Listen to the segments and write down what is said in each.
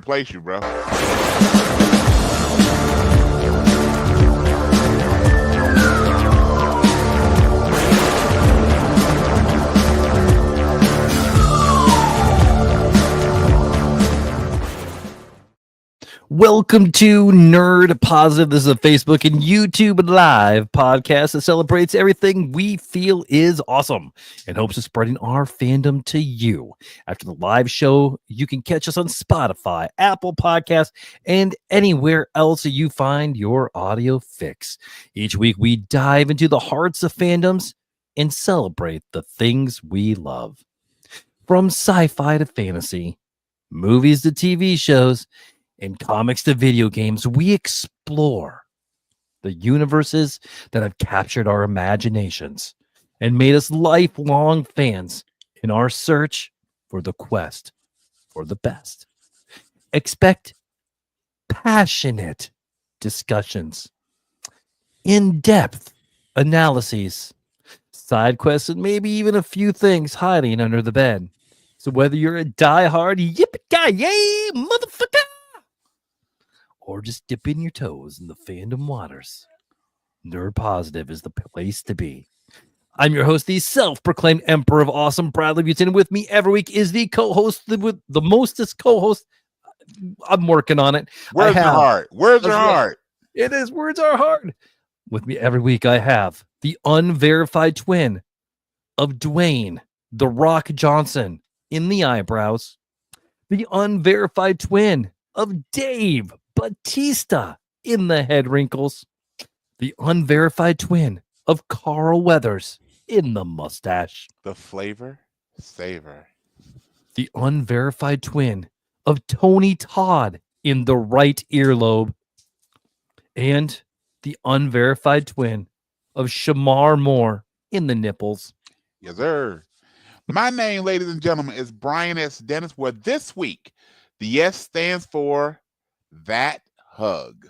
replace you, bro. Welcome to Nerd Positive. This is a Facebook and YouTube live podcast that celebrates everything we feel is awesome in hopes of spreading our fandom to you. After the live show, you can catch us on Spotify, Apple Podcasts, and anywhere else that you find your audio fix. Each week, we dive into the hearts of fandoms and celebrate the things we love. From sci-fi to fantasy, movies to TV shows, and comics to video games, we explore the universes that have captured our imaginations and made us lifelong fans in our search for the quest for the best. Expect passionate discussions, in-depth analyses, side quests, and maybe even a few things hiding under the bed. So whether you're a die-hard yippee-ki-yay motherfucker, or just dipping your toes in the fandom waters, Nerd Positive is the place to be. I'm your host, the self-proclaimed Emperor of Awesome, Bradley Buchanan. With me every week is the co-host with the mostest co-host. I'm working on it. Words are hard. Words are hard. It is. Words are hard. With me every week, I have the unverified twin of Dwayne The Rock Johnson in the eyebrows, the unverified twin of Dave Batista in the head wrinkles, the unverified twin of Carl Weathers in the mustache, The flavor savor, the unverified twin of Tony Todd in the right earlobe, and the unverified twin of Shamar Moore in the nipples. Yes, sir. My name, ladies and gentlemen, is Brian S. Dennis, where this week the S stands for That Hug,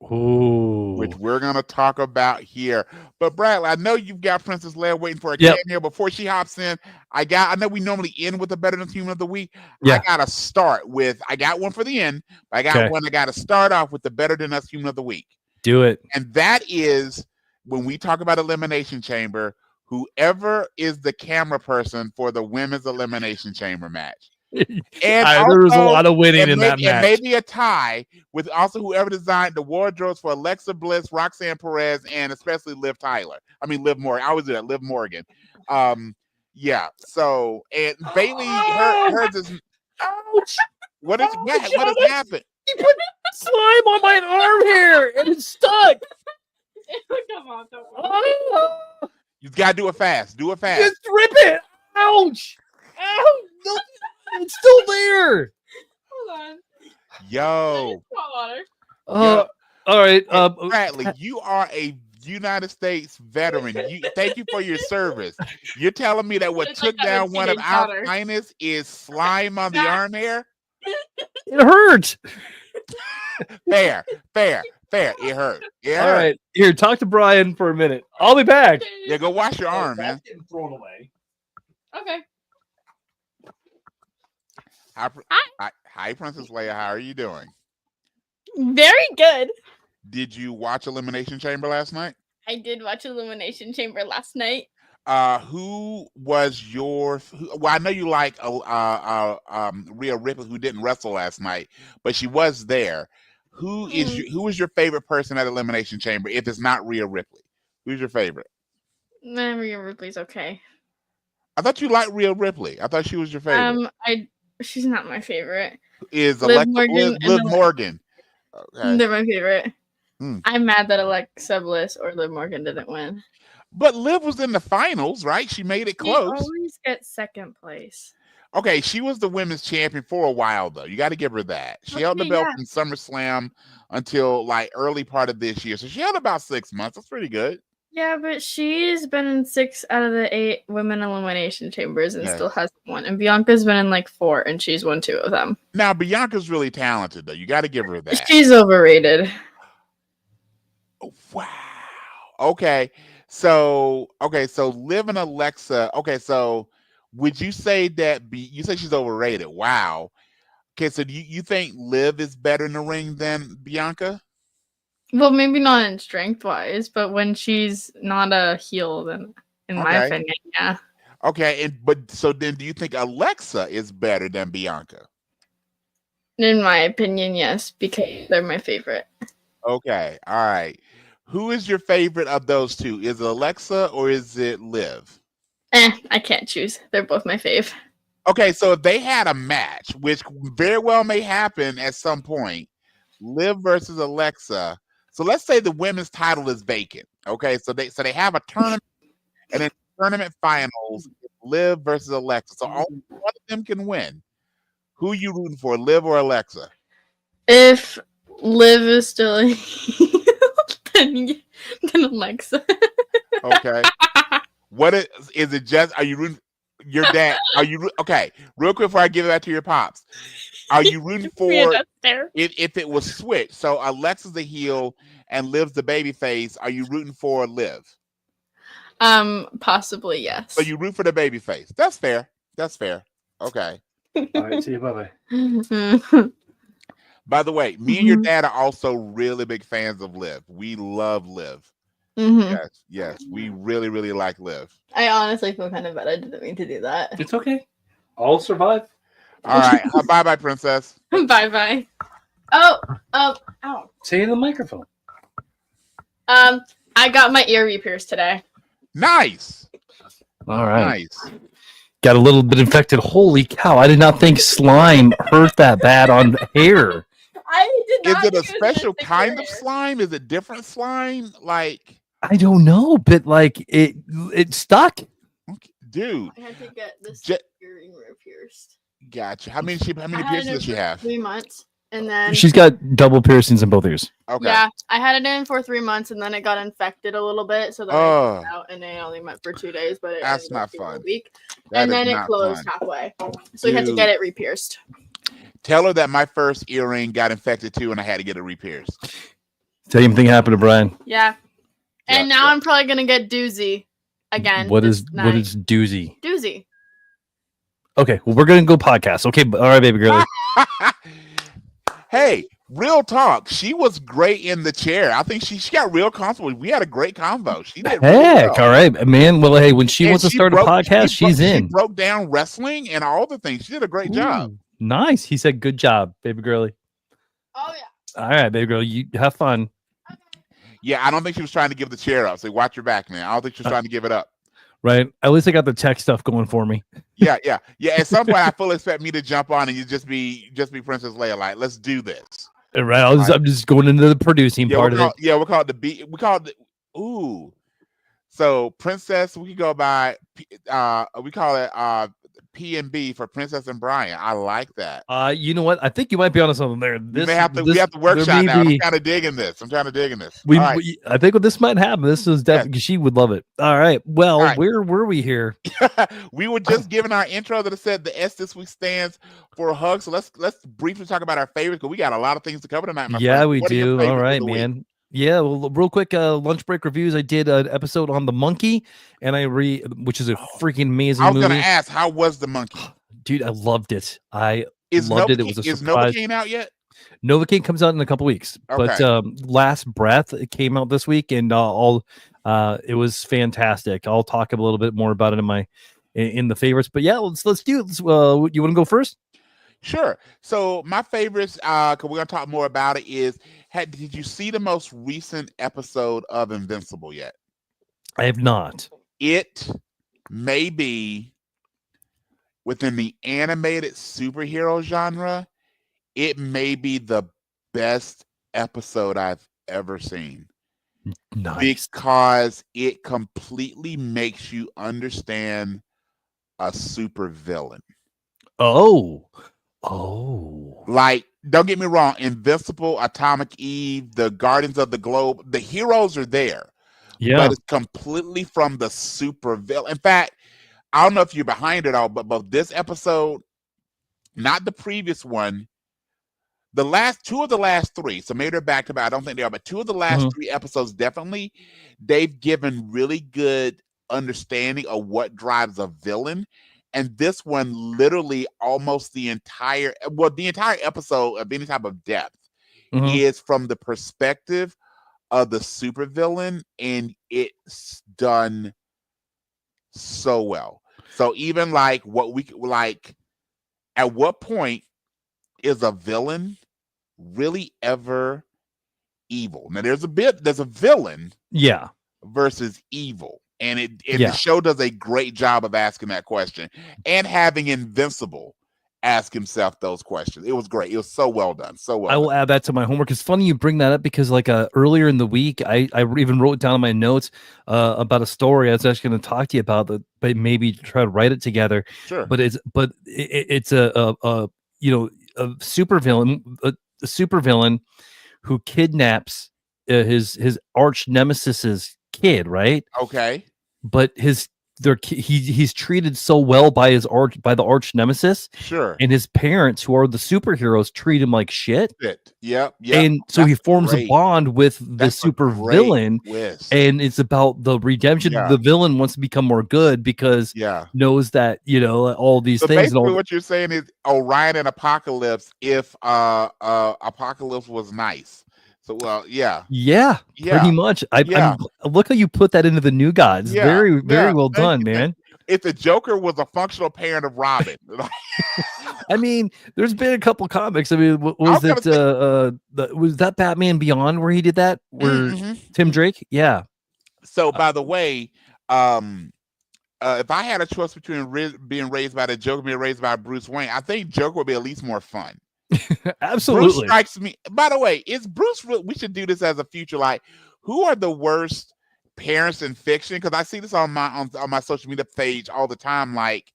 which we're going to talk about here. But Bradley, I know you've got Princess Leia waiting for a cameo. Before she hops in, I know we normally end with the Better Than Human of the Week. I got to start with, I got one for the end, but I got to start off with the Better Than Us Human of the Week. Do it. And that is when we talk about Elimination Chamber, whoever is the camera person for the women's Elimination Chamber match. And there was a lot of winning in that match. And maybe a tie with also whoever designed the wardrobes for Alexa Bliss, Roxanne Perez, and especially Liv Morgan. I always do that, Liv Morgan. Yeah. So, and Bailey, hers is. Ouch! What has happened? He put slime on my arm hair and it's stuck. Come on, don't worry. You gotta do it fast. Do it fast. Just rip it. Ouch! Ow! No, it's still there. Hold on. Yo. Water. All right. Bradley, you are a United States veteran. Thank you for your service. You're telling me that what took down one of our finest is slime on the arm hair? It hurt. Fair. It hurt. All right. Here, talk to Brian for a minute. I'll be back. Yeah, go wash your arm, man. Getting thrown away. Okay. Hi, Princess Leia. How are you doing? Very good. Did you watch Elimination Chamber last night? I did watch Elimination Chamber last night. Who was your? Well, I know you like Rhea Ripley, who didn't wrestle last night, but she was there. Who is your favorite person at Elimination Chamber? If it's not Rhea Ripley, who's your favorite? Rhea Ripley's okay. I thought you liked Rhea Ripley. I thought she was your favorite. She's not my favorite. Is Liv Morgan? Okay. They're my favorite. I'm mad that Alexa Bliss or Liv Morgan didn't win. But Liv was in the finals, right? She made it close. She always gets second place. Okay, she was the women's champion for a while, though. You got to give her that. She held the belt from SummerSlam until like early part of this year. So she held about 6 months. That's pretty good. Yeah, but she's been in 6 out of the 8 women elimination chambers and still hasn't won. And Bianca's been in like 4 and she's won 2 of them. Now, Bianca's really talented, though. You got to give her that. She's overrated. Oh, wow. Okay. So Liv and Alexa. Okay, so would you say that you say she's overrated? Wow. Okay, so do you think Liv is better in the ring than Bianca? Well, maybe not in strength wise, but when she's not a heel, then in my opinion, yeah. Okay, so then do you think Alexa is better than Bianca? In my opinion, yes, because they're my favorite. Okay, all right. Who is your favorite of those two? Is it Alexa or is it Liv? I can't choose. They're both my fave. Okay, so if they had a match, which very well may happen at some point, Liv versus Alexa. So let's say the women's title is vacant. Okay, so they have a tournament, and then tournament finals, Liv versus Alexa. So only one of them can win. Who are you rooting for, Liv or Alexa? If Liv is still a heel, then Alexa. Okay. What is it? Just are you rooting? Your dad? Are you okay? Real quick before I give it back to your pops, are you rooting for if it was switched? So Alexa's the heel and Liv's the baby face. Are you rooting for Liv? Possibly yes. So you root for the baby face. That's fair. That's fair. Okay. All right. See you. Bye. By the way, me and your dad are also really big fans of Liv. We love Liv. Yes, we really, really like Liv. I honestly feel kind of bad. I didn't mean to do that. It's okay. I'll survive. All right. Bye, princess. Bye. Oh, ow. Say it in the microphone. I got my ear re-pierced today. Nice. All right. Nice. Got a little bit infected. Holy cow! I did not think slime hurt that bad on hair. I did not. Is it a special kind of slime? Is it different slime? Like I don't know, but like it stuck. Okay, dude. I had to get this earring re-pierced. Gotcha. How many piercings does she have? 3 months, and then She's got double piercings in both ears. Okay. Yeah, I had it in for 3 months, and then it got infected a little bit, so then I took it out, and I only went for 2 days. But that's not fun. A week, that and then it closed halfway, so we had to get it re-pierced. Tell her that my first earring got infected too, and I had to get it re-pierced. Same thing happened to Brian. Yeah, and now I'm probably gonna get doozy again. What is doozy? Doozy. Okay, well we're gonna go podcast. Okay, all right, baby girl. Hey, real talk. She was great in the chair. I think she got real comfortable. We had a great convo. She did. Heck, well. All right, man. Well, hey, when she wants to start a podcast, she's in. She broke down wrestling and all the things. She did a great job. Nice. He said, "Good job, baby girlie." Oh yeah. All right, baby girl. You have fun. Yeah, I don't think she was trying to give the chair up. So watch your back, man. I don't think she was trying to give it up. Right. At least I got the tech stuff going for me. Yeah. At some point, I fully expect me to jump on and you just be Princess Leia. Like, let's do this. Right. I'm just going into the producing part of it. Yeah, we call it the B. We call it ooh. So Princess, we could go by. We call it P&B for Princess and Brian. I like that. You know what? I think you might be onto something there. We have to workshop now. I'm kind of digging this. I think what this might happen. This is definitely she would love it. All right. Well, where were we here? We were just giving our intro that said the S this week stands for hug. So let's briefly talk about our favorites because we got a lot of things to cover tonight. Yeah, we do. All right, man. Week? Yeah, well, real quick, lunch break reviews. I did an episode on the monkey, and which is a freaking amazing movie. I was going to ask, how was the monkey? Dude, I loved it. It was a surprise. Is Novocaine out yet? Novocaine comes out in a couple weeks, but Last Breath it came out this week, and it was fantastic. I'll talk a little bit more about it in the favorites. But yeah, let's do it. You want to go first? Sure. So my favorites, because we're going to talk more about it, is did you see the most recent episode of Invincible yet? I have not. It may be within the animated superhero genre. It may be the best episode I've ever seen. Nice. Because it completely makes you understand a super villain. Oh. Like, don't get me wrong, Invincible, Atomic Eve, the Guardians of the Globe, the heroes are there. Yeah. But it's completely from the super villain. In fact, I don't know if you're behind it all, but this episode, not the previous one, two of the last three, so maybe they're back to back, I don't think they are, but two of the last three episodes, definitely, they've given really good understanding of what drives a villain. and this one literally almost the entire episode of any type of depth is from the perspective of the supervillain, and it's done so well. So even like at what point is a villain really ever evil? Now there's a villain versus evil, and the show does a great job of asking that question and having Invincible ask himself those questions. It was great. It was so well done. So well I will add that to my homework. It's funny you bring that up because like earlier in the week, I even wrote down in my notes about a story I was actually going to talk to you about, but maybe try to write it together. Sure. But it's a supervillain who kidnaps his arch nemesis's kid, right? Okay. But he's treated so well by the arch nemesis. Sure. And his parents, who are the superheroes, treat him like shit. Yep. And so he forms a bond with the super villain, and it's about the redemption. The villain wants to become more good because knows that all these things. Basically, what you're saying is Orion and Apocalypse if Apocalypse was nice. So pretty much. I'm look how you put that into the New Gods. Very well done, man. If the Joker was a functional parent of Robin. I mean, there's been a couple comics. I mean, was that Batman Beyond where he did that? Where Tim Drake? Yeah. So by the way, if I had a choice between being raised by the Joker and being raised by Bruce Wayne, I think Joker would be at least more fun. Absolutely. Bruce strikes me. By the way, is Bruce? We should do this as a future. Like, who are the worst parents in fiction? Because I see this on my social media page all the time. Like,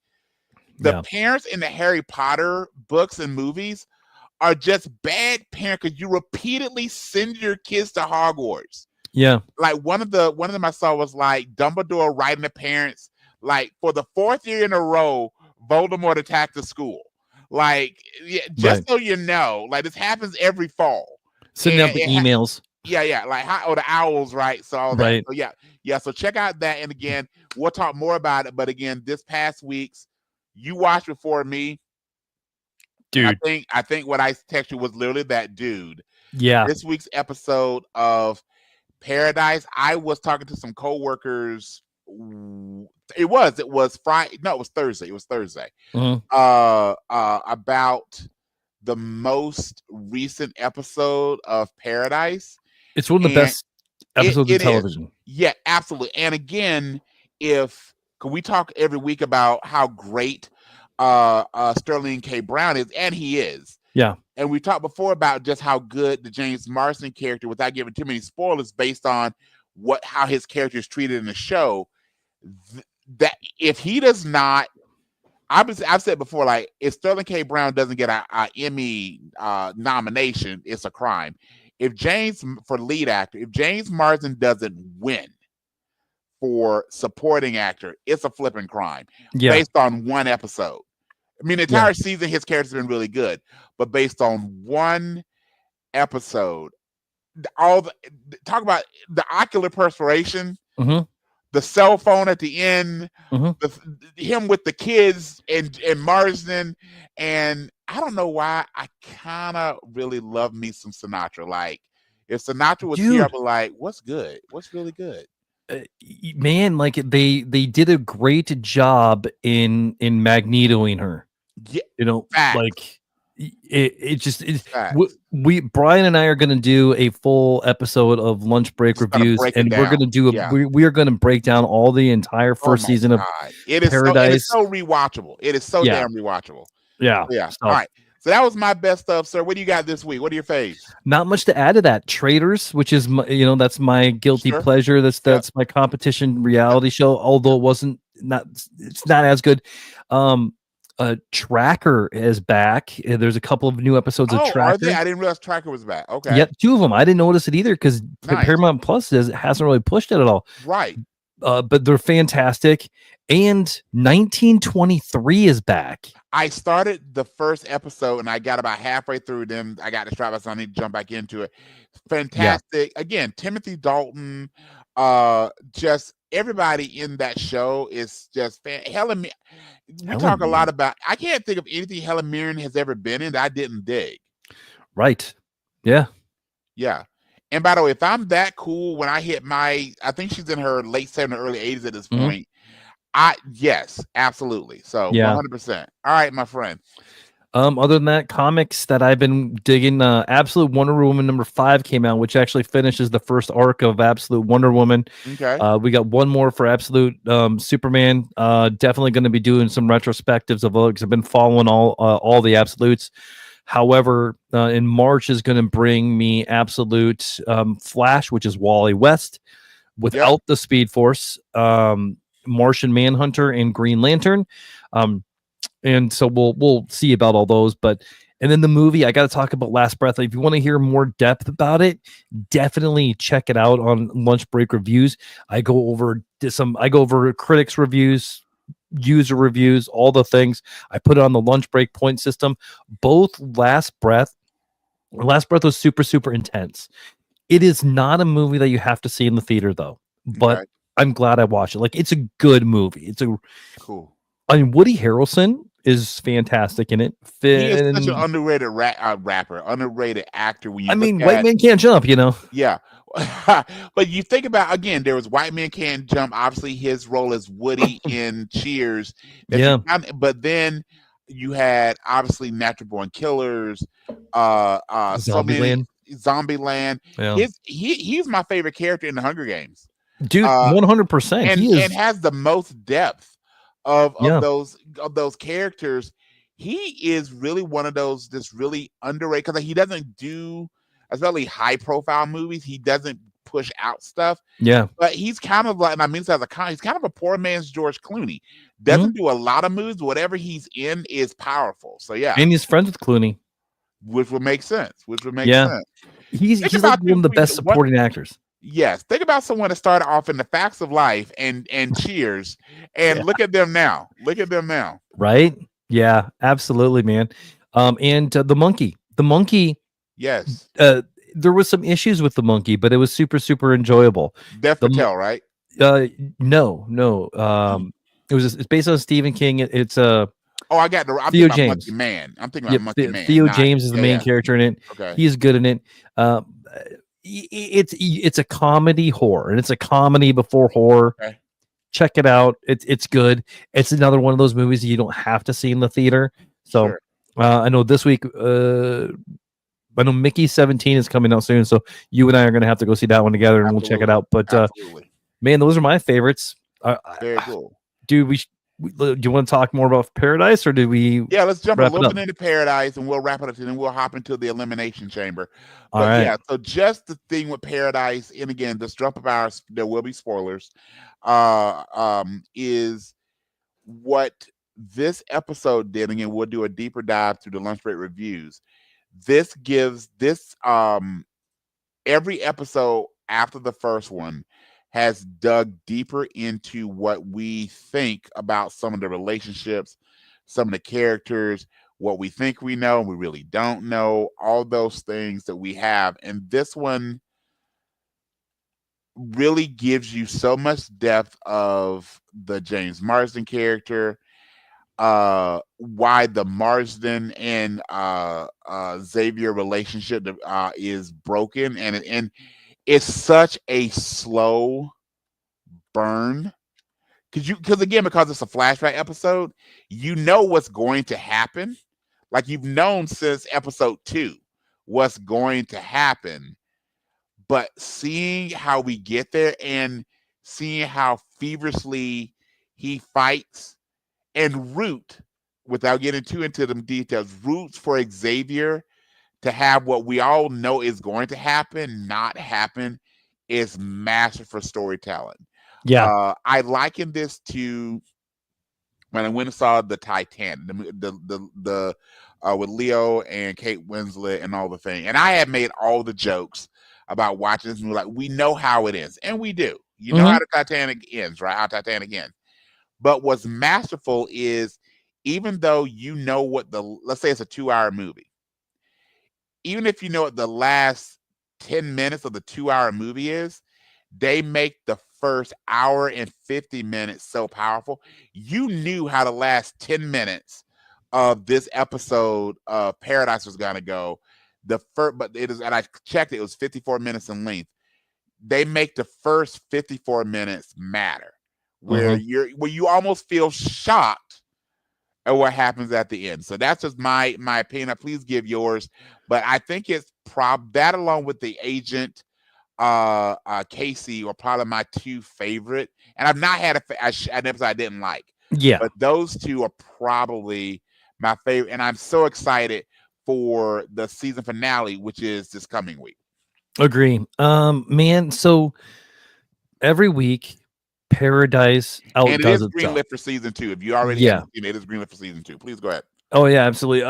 the parents in the Harry Potter books and movies are just bad parents because you repeatedly send your kids to Hogwarts. Yeah. Like one of them I saw was like Dumbledore writing to parents like for the 4th year in a row, Voldemort attacked the school. Like, just so you know, like this happens every fall. Sending out the emails. Like the owls, right? So all that. So so check out that, and again, we'll talk more about it. But again, this past week's you watched before me, dude. I think what I texted you was literally that dude. Yeah. This week's episode of Paradise, I was talking to some coworkers. It was Friday. No, it was Thursday. It was Thursday. About the most recent episode of Paradise. It's one of the best episodes of television. Yeah, absolutely. And again, we talk every week about how great Sterling K. Brown is, and he is. Yeah. And we talked before about just how good the James Marsden character, without giving too many spoilers, based on how his character is treated in the show. That if he does not, I've said before, like if Sterling K. Brown doesn't get a Emmy nomination, it's a crime. For lead actor, if James Marsden doesn't win for supporting actor, it's a flipping crime based on one episode. I mean, the entire season, his character's been really good, but based on one episode, talk about the ocular perspiration. The cell phone at the end, him with the kids and Marsden, and I don't know why I kind of really love me some Sinatra. Like if Sinatra was here, I'd be like, "What's good? What's really good?" Man, like they did a great job in magnetoing her. Yeah, facts. Like. Brian and I are going to do a full episode of Lunch Break reviews, and we're going to do we are going to break down all the entire first season of Paradise. It is so rewatchable. It is so damn rewatchable. Yeah. All right. So that was my best stuff, sir. What do you got this week? What are your faves? Not much to add to that. Traitors, which is that's my guilty pleasure. That's my competition reality show. Although it's not as good. Tracker is back. There's a couple of new episodes of Tracker. I didn't realize Tracker was back. Okay. Yep, 2 of them. I didn't notice it either because Paramount Plus hasn't really pushed it at all. Right. But they're fantastic. And 1923 is back. I started the first episode and I got about halfway through. Then I got distracted, so I need to jump back into it. Fantastic. Again, Timothy Dalton, just everybody in that show is just Helen. We Helen talk a lot Mirren. about. I can't think of anything Helen Mirren has ever been in that I didn't dig. Right. Yeah. Yeah. And by the way, if I'm that cool when I hit I think she's in her late 70s, early 80s at this point. Yes, absolutely. So Yeah. 100%. All right, my friend. Other than that, comics that I've been digging, Absolute Wonder Woman #5 came out, which actually finishes the first arc of Absolute Wonder Woman. Okay. We got one more for Absolute Superman. Definitely going to be doing some retrospectives of because I've been following all the Absolutes. However, in March is going to bring me Absolute Flash, which is Wally West, without the Speed Force, Martian Manhunter, and Green Lantern. And so we'll see about all those. And then the movie, I got to talk about Last Breath. If you want to hear more depth about it, definitely check it out on Lunch Break Reviews. I go over critics reviews, user reviews, all the things. I put it on the Lunch Break point system. Both Last Breath was super, super intense. It is not a movie that you have to see in the theater though, but I'm glad I watched it. Like, it's a good movie. It's cool. I mean, Woody Harrelson is fantastic in it. He is such an underrated rapper, underrated actor. When you White Man Can't Jump, you know. Yeah. But you think about, again, there was White Man Can't Jump, obviously his role as Woody in Cheers. But then you had obviously Natural Born Killers, Zombieland. Yeah. He's my favorite character in the Hunger Games. Dude, 100%. And has the most depth of those characters. He is really one of those that's really underrated because he doesn't do especially high profile movies. He doesn't push out stuff. Yeah. But he's kind of like, and I mean, he's kind of a poor man's George Clooney. Doesn't do a lot of movies. Whatever he's in is powerful. So yeah. And he's friends with Clooney. Which would make sense. Sense. He's like one of the best supporting actors. Yes. Think about someone that started off in The Facts of Life and Cheers. And look at them now. Right? Yeah, absolutely, man. And the monkey. Yes. There was some issues with the monkey, but it was super, super enjoyable. Death Patel, right? No. It's based on Stephen King. It's I'm Theo James. Monkey Man. I'm thinking about Monkey Man. Theo James is the main character in it. Okay. He's good in it. It's a comedy horror, and it's a comedy before horror. Okay. Check it out. It's good. It's another one of those movies that you don't have to see in the theater. So I know this week, I know Mickey 17 is coming out soon, so you and I are going to have to go see that one together, and we'll check it out. But man, those are my favorites. Very cool. Dude, do you want to talk more about Paradise, or do we? Yeah, let's jump a little bit into Paradise, and we'll wrap it up, and then we'll hop into the Elimination Chamber. But yeah, so just the thing with Paradise, and again, just jump of ours, there will be spoilers. Is what this episode did. Again, we'll do a deeper dive through the Lunch Break Reviews. This gives every episode after the first one has dug deeper into what we think about some of the relationships, some of the characters, what we think we know and we really don't know, all those things that we have. And this one really gives you so much depth of the James Marsden character, why the Marsden and Xavier relationship is broken, and it's such a slow burn because it's a flashback episode. You know what's going to happen, like you've known since episode 2 what's going to happen, but seeing how we get there and seeing how feverishly he fights and without getting too into the details, roots for Xavier to have what we all know is going to happen not happen is masterful storytelling. Yeah. I liken this to when I went and saw the Titanic, the with Leo and Kate Winslet and all the thing. And I had made all the jokes about watching this movie. Like, we know how it ends, and we do. You know how the Titanic ends, right? How Titanic ends. But what's masterful is, even though you know what let's say it's a 2-hour movie, even if you know what the last 10 minutes of the 2-hour movie is, they make the first hour and 50 minutes so powerful. You knew how the last 10 minutes of this episode of Paradise was going to go. But it is, and I checked it was 54 minutes in length. They make the first 54 minutes matter, where you almost feel shocked at what happens at the end. So that's just my opinion. Please give yours, but I think it's that along with the agent Casey were probably my two favorite, and I've not had an episode I didn't like. Yeah, but those two are probably my favorite, and I'm so excited for the season finale, which is this coming week. Agree. Man, so every week Paradise outdoes and it is itself. greenlit for season 2. If you already haven't seen it, it is greenlit for season 2. Please go ahead. Oh yeah, absolutely.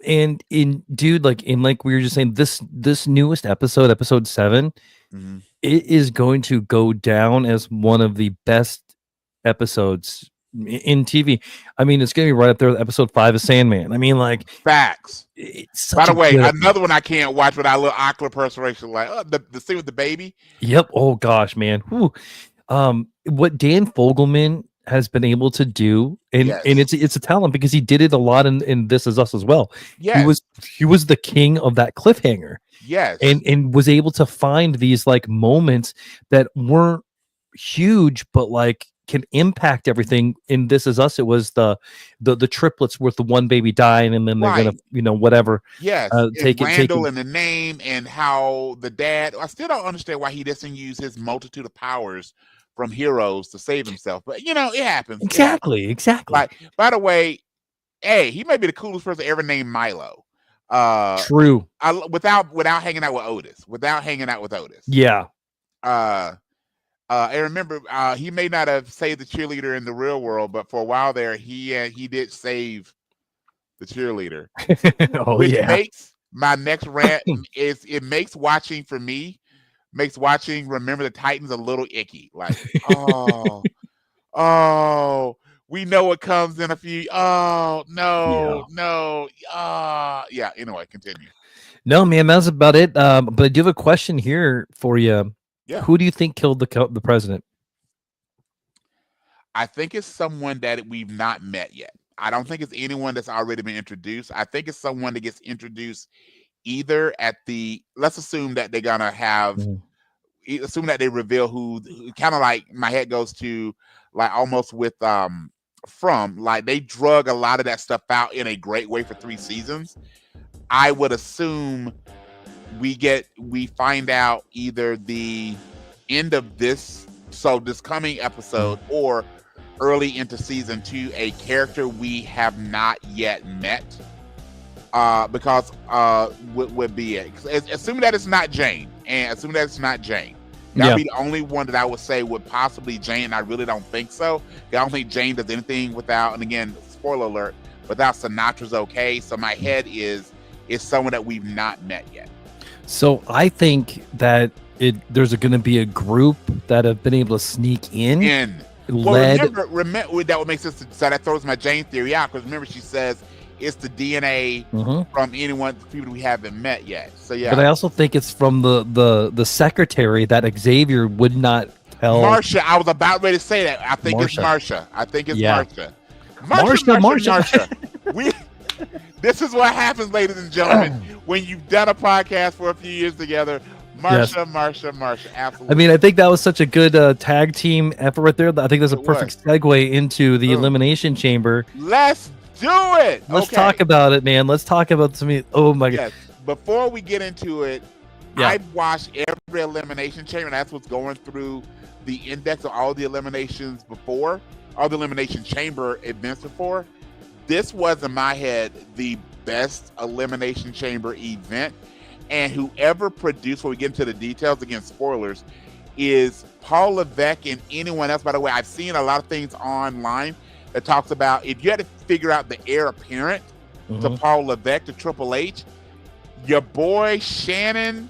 And in dude, like we were just saying, this newest episode 7, it is going to go down as one of the best episodes in TV. I mean, it's going to be right up there with episode 5 of Sandman. I mean, like, facts. By the way, another one I can't watch without a little awkward perspiration, like the scene with the baby. Yep. Oh gosh, man. Whew. What Dan Fogelman has been able to do, and it's a talent, because he did it a lot in This Is Us as well. Yeah, he was the king of that cliffhanger. Yes, and was able to find these like moments that weren't huge, but like can impact everything. In This Is Us, it was the triplets with the one baby dying, and then they're gonna whatever. Yes, take Randall and the name, and how the dad. I still don't understand why he doesn't use his multitude of powers from heroes to save himself, but it happens. Exactly. Like, by the way, he may be the coolest person ever named Milo. True. Without hanging out with Otis. Yeah. I remember he may not have saved the cheerleader in the real world, but for a while there, he did save the cheerleader. Which makes my next rant is it makes watching for me. Makes watching Remember the Titans a little icky. Like, we know what comes in a few. Oh, no. Yeah, anyway, continue. No, man, that's about it. But I do have a question here for you. Yeah. Who do you think killed the president? I think it's someone that we've not met yet. I don't think it's anyone that's already been introduced. I think it's someone that gets introduced either at let's assume that they're gonna have assume that they reveal who kind of like my head goes to like almost with From, like they drug a lot of that stuff out in a great way for 3 seasons. I would assume we find out either the end of this coming episode or early into season 2 a character we have not yet met. Because would be it. Assuming that it's not Jane, that'd be the only one that I would say would possibly Jane. I really don't think so. I don't think Jane does anything without, and again, spoiler alert, without Sinatra's okay. So my head is someone that we've not met yet. So I think that there's going to be a group that have been able to sneak in. Well, remember that would make sense. So that throws my Jane theory out, because remember she says it's the DNA from people we haven't met yet. So yeah. But I also think it's from the secretary that Xavier would not tell. Marsha, I was about ready to say that. I think it's Marsha. Marsha. This is what happens, ladies and gentlemen, when you've done a podcast for a few years together. Marsha, absolutely. I mean, I think that was such a good tag team effort right there. I think that's a perfect segue into the Elimination Chamber. Let's do it. Let's talk about it, man. Let's talk about some. Oh my god! Before we get into it, I've watched every Elimination Chamber. And that's what's going through the index of all the eliminations before, all the Elimination Chamber events before. This was, in my head, the best Elimination Chamber event. And whoever produced, when we get into the details, again, spoilers, is Paul Levesque and anyone else. By the way, I've seen a lot of things online that talks about if you had to figure out the heir apparent to Paul Levesque, to Triple H, your boy Shane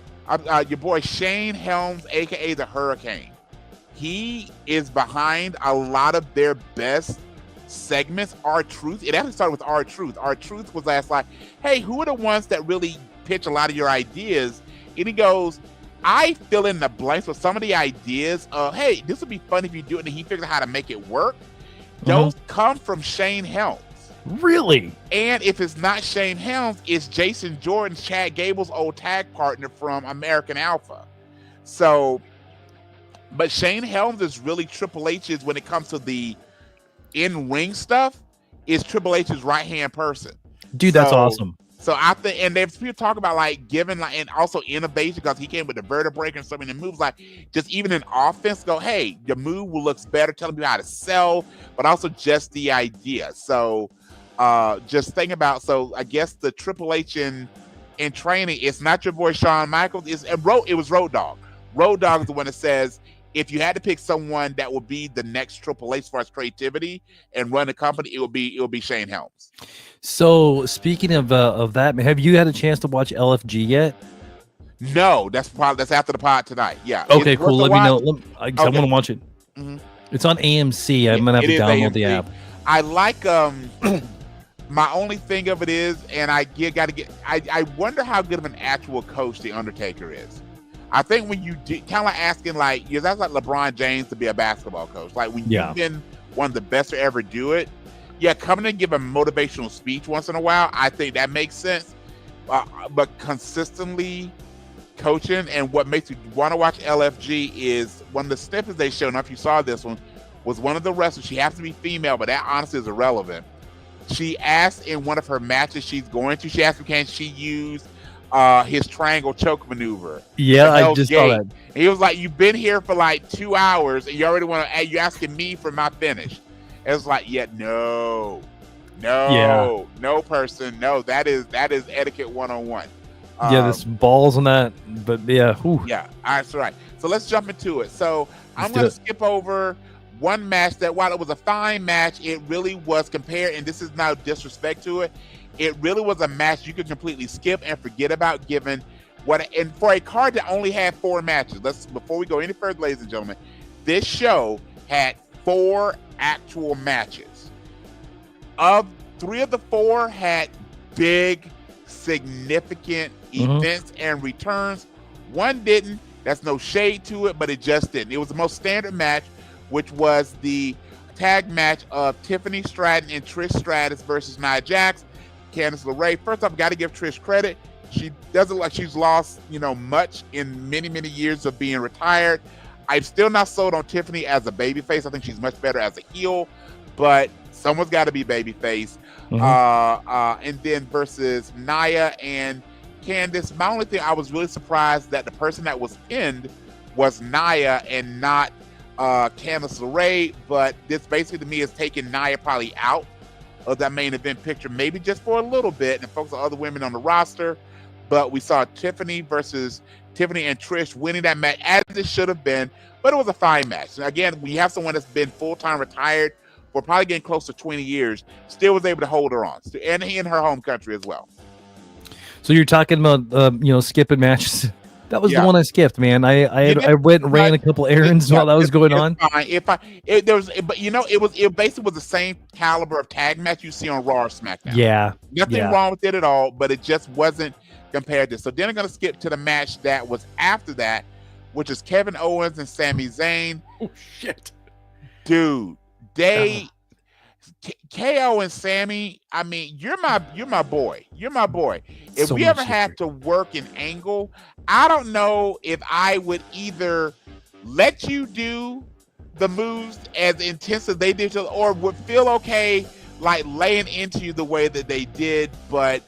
Helms, aka the Hurricane. He is behind a lot of their best segments. R-Truth. It actually started with R-Truth. R-Truth was last like, hey, who are the ones that really pitch a lot of your ideas? And he goes, I fill in the blanks with some of the ideas of, hey, this would be fun if you do it, and he figures out how to make it work. Those come from Shane Helms. Really? And if it's not Shane Helms, it's Jason Jordan, Chad Gable's old tag partner from American Alpha. So, but Shane Helms is really Triple H's when it comes to the in-ring stuff, is Triple H's right-hand person. Dude, that's awesome. So I think, and there's people talk about like giving like, and also innovation, because he came with the vertebrae and so many moves, like just even in offense, go, hey, your move looks better, telling you how to sell, but also just the idea. So just think about, so I guess the Triple H in training, it's not your boy Shawn Michaels, it was Road Dogg. Road Dogg is the one that says, if you had to pick someone that would be the next Triple H as far as creativity and run the company, it would be Shane Helms. So speaking of that, have you had a chance to watch LFG yet? No, that's after the pod tonight. Yeah. Okay, cool. Let me know. I want to watch it. Mm-hmm. It's on AMC. I'm gonna have to download the app. I like my only thing of it is, and I wonder how good of an actual coach the Undertaker is. I think when you kind of like asking, like, that's like LeBron James to be a basketball coach. Like when you've been one of the best to ever do it, coming and give a motivational speech once in a while, I think that makes sense. But consistently coaching, and what makes you want to watch LFG is one of the snippets they showed, if you saw this one, was one of the wrestlers. She has to be female, but that honestly is irrelevant. She asked in one of her matches she's going to, she asked him, can she use his triangle choke maneuver? Yeah, I just saw that. And he was like, you've been here for like 2 hours and you already want to, you asking me for my finish. It was like, no person, no, that is etiquette 101. There's balls on that, but yeah. Whew. Yeah, that's right. So let's jump into it. So I'm going to skip over one match that, while it was a fine match, it really was compared, and this is no disrespect to it, it really was a match you could completely skip and forget about, given and for a card that only had 4 matches, before we go any further, ladies and gentlemen, this show had 4 actual matches. 3 of the 4 had big, significant events and returns. One didn't. That's no shade to it, but it just didn't. It was the most standard match, which was the tag match of Tiffany Stratton and Trish Stratus versus Nia Jax, Candice LeRae. First off, got to give Trish credit. She doesn't look like she's lost, much in many, many years of being retired. I'm still not sold on Tiffany as a babyface. I think she's much better as a heel, but someone's got to be babyface. And then versus Nia and Candice. My only thing, I was really surprised that the person that was pinned was Nia and not Candice LeRae, but this basically to me is taking Nia probably out of that main event picture, maybe just for a little bit, and focus on other women on the roster. But we saw Tiffany and Trish winning that match as it should have been, but it was a fine match. And again, we have someone that's been full-time retired for probably getting close to 20 years, still was able to hold her on, and in her home country as well. So you're talking about skipping matches. That was the one I skipped, man. I went and ran a couple errands while that was going on. Fine. It basically was the same caliber of tag match you see on Raw or SmackDown. Yeah, nothing wrong with it at all, but it just wasn't compared to. So then I'm gonna skip to the match that was after that, which is Kevin Owens and Sami Zayn. Oh shit, dude, KO and Sammy, I mean, you're my boy. You're my boy. If we ever had to work an angle, I don't know if I would either let you do the moves as intense as they did, or would feel okay like laying into you the way that they did, but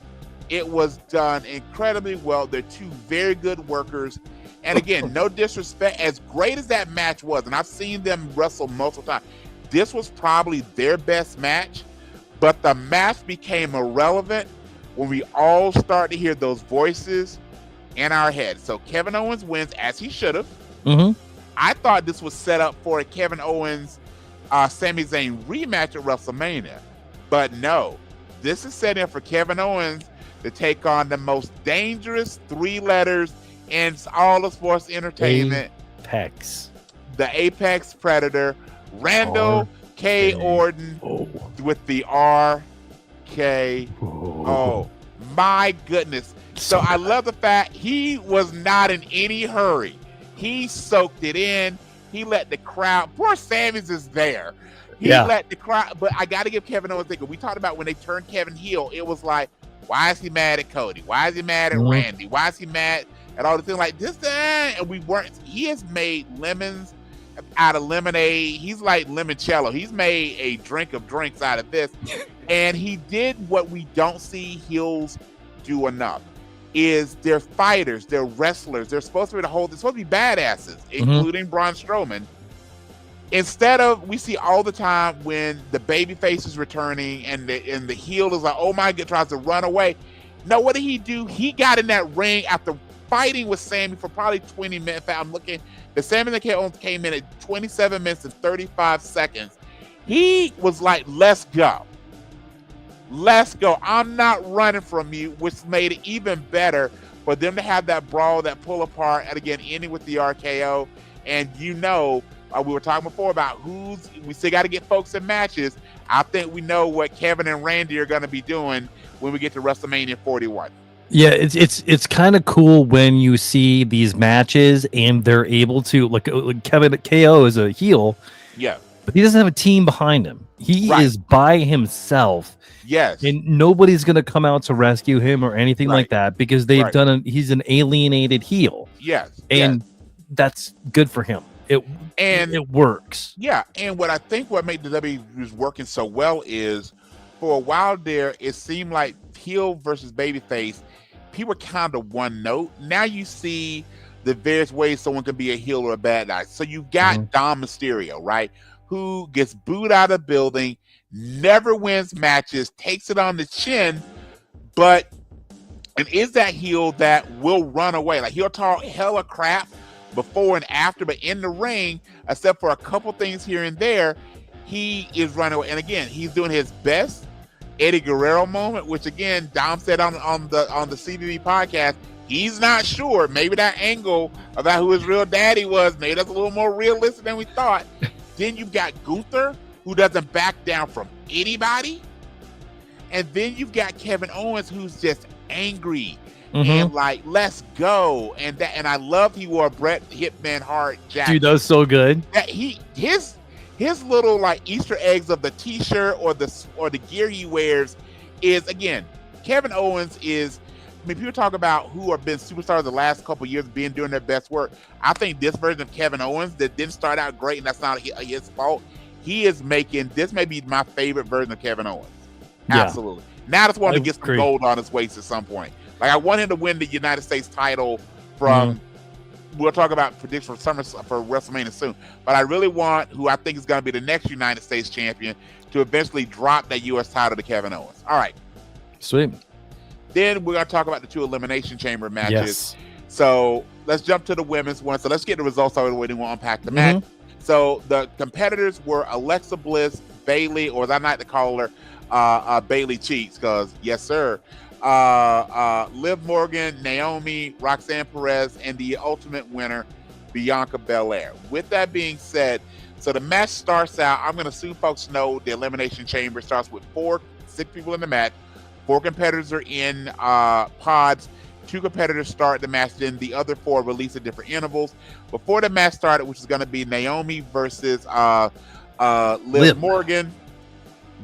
it was done incredibly well. They're two very good workers. And again, no disrespect, as great as that match was, and I've seen them wrestle multiple times, this was probably their best match, but the match became irrelevant when we all start to hear those voices in our heads. So Kevin Owens wins, as he should have. I thought this was set up for a Kevin Owens, Sami Zayn rematch at WrestleMania, but no, this is setting up for Kevin Owens to take on the most dangerous 3 letters in all of sports entertainment. Apex. The Apex Predator, Randall K. Orton with the RKO. My goodness. So I love the fact he was not in any hurry. He soaked it in. He let the crowd. Poor Sammy's is there. He let the crowd. But I got to give Kevin Owens. We talked about when they turned Kevin heel. It was like, why is he mad at Cody? Why is he mad at Randy? Why is he mad at all the things like this? And we weren't. He has made lemons out of lemonade. He's like limoncello. He's made a drink of drinks out of this. And he did what we don't see heels do enough. Is they're fighters, they're wrestlers, they're supposed to be they're supposed to be badasses, including Braun Strowman. Instead of, we see all the time when the babyface is returning and the heel is like, oh my God, tries to run away. No, what did he do? He got in that ring after fighting with Sammy for probably 20 minutes. I'm looking, the Sammy Owens came in at 27 minutes and 35 seconds. He was like, let's go. Let's go. I'm not running from you, which made it even better for them to have that brawl, that pull apart, and again, ending with the RKO. And we were talking before about we still got to get folks in matches. I think we know what Kevin and Randy are going to be doing when we get to WrestleMania 41. Yeah, it's kind of cool when you see these matches and they're able to, like Kevin KO is a heel. Yeah. But he doesn't have a team behind him. He is by himself. Yes. And nobody's going to come out to rescue him or anything like that because they've he's an alienated heel. Yes. And that's good for him. It works. Yeah. And what made the WWE working so well is for a while there, it seemed like heel versus babyface, people kind of one note. Now you see the various ways someone can be a heel or a bad guy. So you've got Dom Mysterio, right? Who gets booed out of the building, never wins matches, takes it on the chin, and is that heel that will run away. Like, he'll talk hella crap before and after, but in the ring, except for a couple things here and there, he is running away. And again, he's doing his best Eddie Guerrero moment, which again, Dom said on the CBB podcast, he's not sure. Maybe that angle about who his real daddy was made us a little more realistic than we thought. Then you've got Gunther, who doesn't back down from anybody. And then you've got Kevin Owens, who's just angry and like, let's go. And I love he wore a Bret Hitman Hart jacket. Dude, that was so good. That his little like Easter eggs of the t-shirt or the gear he wears is, again, Kevin Owens is, people talk about who have been superstars the last couple of years being doing their best work. I think this version of Kevin Owens that didn't start out great, and that's not his fault. He is making, this may be my favorite version of Kevin Owens. Absolutely. Now I just want to get some gold on his waist at some point. Like, I want him to win the United States title from, we'll talk about predictions for WrestleMania soon, but I really want, who I think is going to be the next United States champion, to eventually drop that U.S. title to Kevin Owens. All right. Sweet. Then we're going to talk about the 2 Elimination Chamber matches. Yes. So let's jump to the women's one. So let's get the results out of the way, then we'll unpack the match. So the competitors were Alexa Bliss, Bayley, or as I like to call her, Bayley Cheeks, because yes, sir. Liv Morgan, Naomi, Roxanne Perez, and the ultimate winner, Bianca Belair. With that being said, so the match starts out, I'm going to assume folks know the Elimination Chamber starts with 6 people in the match. 4 competitors are in pods. 2 competitors start the match, then the other 4 release at different intervals. Before the match started, which is going to be Naomi versus Liv Morgan,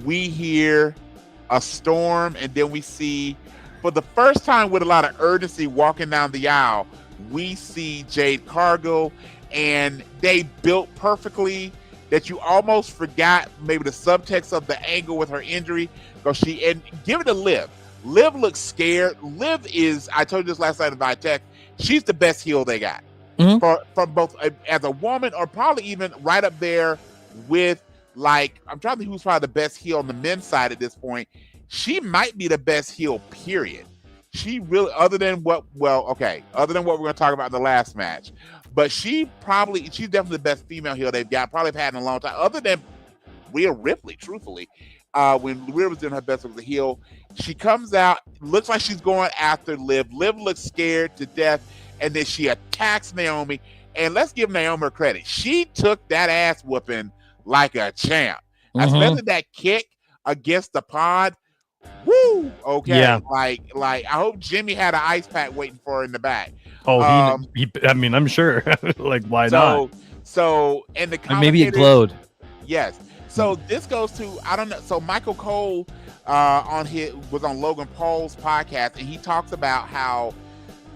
we hear a storm, and then we see, for the first time with a lot of urgency walking down the aisle, we see Jade Cargill, and they built perfectly that you almost forgot maybe the subtext of the angle with her injury, because and give it to Liv. Liv looks scared. Liv is, I told you this last night in Vitech, she's the best heel they got. From both as a woman, or probably even right up there with, like, I'm trying to think who's probably the best heel on the men's side at this point. She might be the best heel, period. She really, other than what we're going to talk about in the last match. But she's definitely the best female heel they've got, probably have had in a long time, other than Rhea Ripley, truthfully. When Rhea was doing her best with the heel, she comes out, looks like she's going after Liv. Liv looks scared to death, and then she attacks Naomi. And let's give Naomi her credit. She took that ass whooping like a champ. Especially that kick against the pod Woo! Okay. Yeah. Like I hope Jimmy had an ice pack waiting for her in the back. Oh, he I mean, I'm sure. Like, why not? So, and the Like, maybe it commentators, glowed. yes. So this goes to, I don't know. So Michael Cole was on Logan Paul's podcast, and he talks about how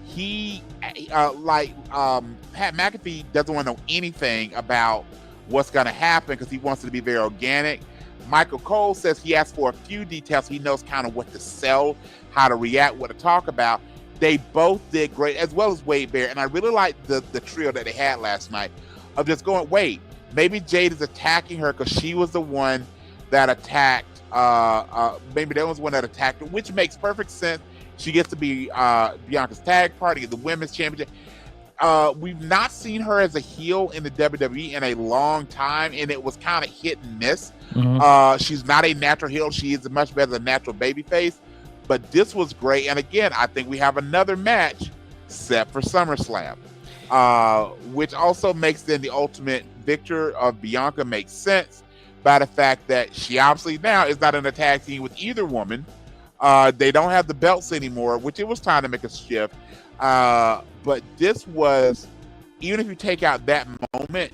he Pat McAfee doesn't want to know anything about what's going to happen because he wants it to be very organic. Michael Cole says he asked for a few details. He knows kind of what to sell, how to react, what to talk about. They both did great, as well as Wade Bear. And I really liked the trio that they had last night of just going, wait, maybe Jade is attacking her because she was the one that attacked. Maybe that was the one that attacked her, which makes perfect sense. She gets to be Bianca's tag partner, the women's championship. We've not seen her as a heel in the WWE in a long time, and it was kind of hit and miss. Mhm. She's not a natural heel. She is much better than a natural babyface. But this was great. And again, I think we have another match set for SummerSlam, which also makes then the ultimate victor of Bianca make sense by the fact that she obviously now is not in a tag team with either woman. They don't have the belts anymore, which it was time to make a shift. But this was, even if you take out that moment,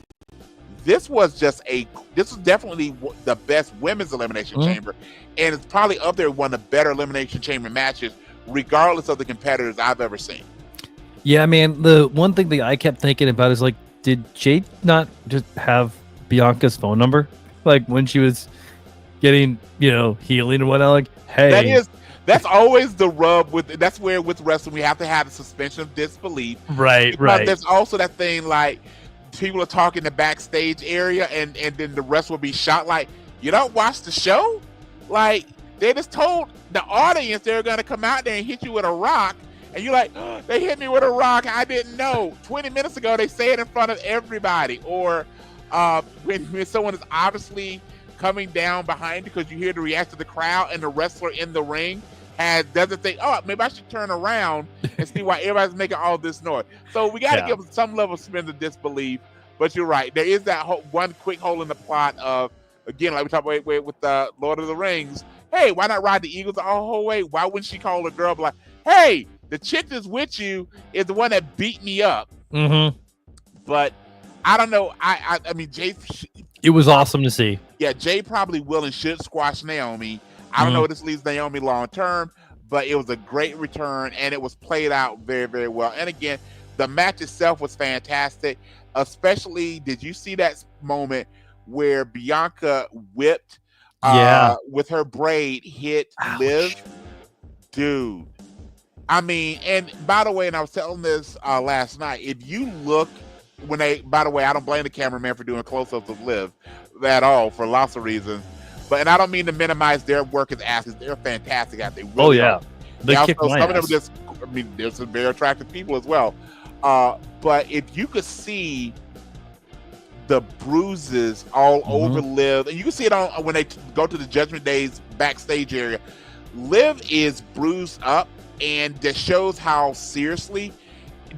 this was definitely the best women's Elimination Chamber, and it's probably up there one of the better Elimination Chamber matches, regardless of the competitors I've ever seen. Yeah, man. The one thing that I kept thinking about is, like, did Jade not just have Bianca's phone number? Like, when she was getting, healing and whatnot, like, hey. That's always the rub that's where with wrestling we have to have a suspension of disbelief. Right. There's also that thing, like, people are talking in the backstage area and then the rest will be shot. Like, you don't watch the show? Like, they just told the audience they're going to come out there and hit you with a rock. And you're like, oh, they hit me with a rock. I didn't know. 20 minutes ago, they say it in front of everybody. Or when someone is obviously coming down behind you because you hear the reaction of the crowd and the wrestler in the ring doesn't think, oh, maybe I should turn around and see why everybody's making all this noise. So we got to give some level of suspension of disbelief. But you're right. There is that one quick hole in the plot of, again, like we talked about with Lord of the Rings. Hey, why not ride the Eagles the whole way? Why wouldn't she call the girl like, hey, the chick that's with you is the one that beat me up? Mm-hmm. But I don't know. I mean, Jay. It was awesome to see. Yeah, Jay probably will and should squash Naomi. I don't know if this leaves Naomi long term, but it was a great return and it was played out very, very well. And again, the match itself was fantastic. Especially, did you see that moment where Bianca whipped with her braid, hit Liv? Dude. I mean, and by the way, and I was telling this last night, if you look by the way, I don't blame the cameraman for doing close-ups of Liv at all for lots of reasons. And I don't mean to minimize their work as asses. They're fantastic at it. They really are. They kick my some ass. of them there's some very attractive people as well. But if you could see the bruises all over Liv, and you can see it on when they go to the Judgment Day's backstage area, Liv is bruised up, and that shows how seriously.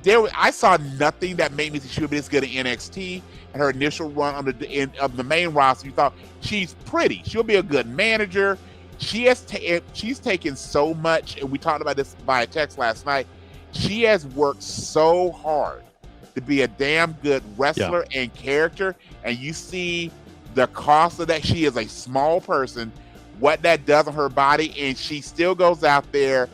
I saw nothing that made me think she would be this good at NXT. And her initial run on the main roster, you thought she's pretty. She'll be a good manager. She's taken so much, and we talked about this via text last night. She has worked so hard to be a damn good wrestler and character, and you see the cost of that. She is a small person, what that does on her body, and she still goes out there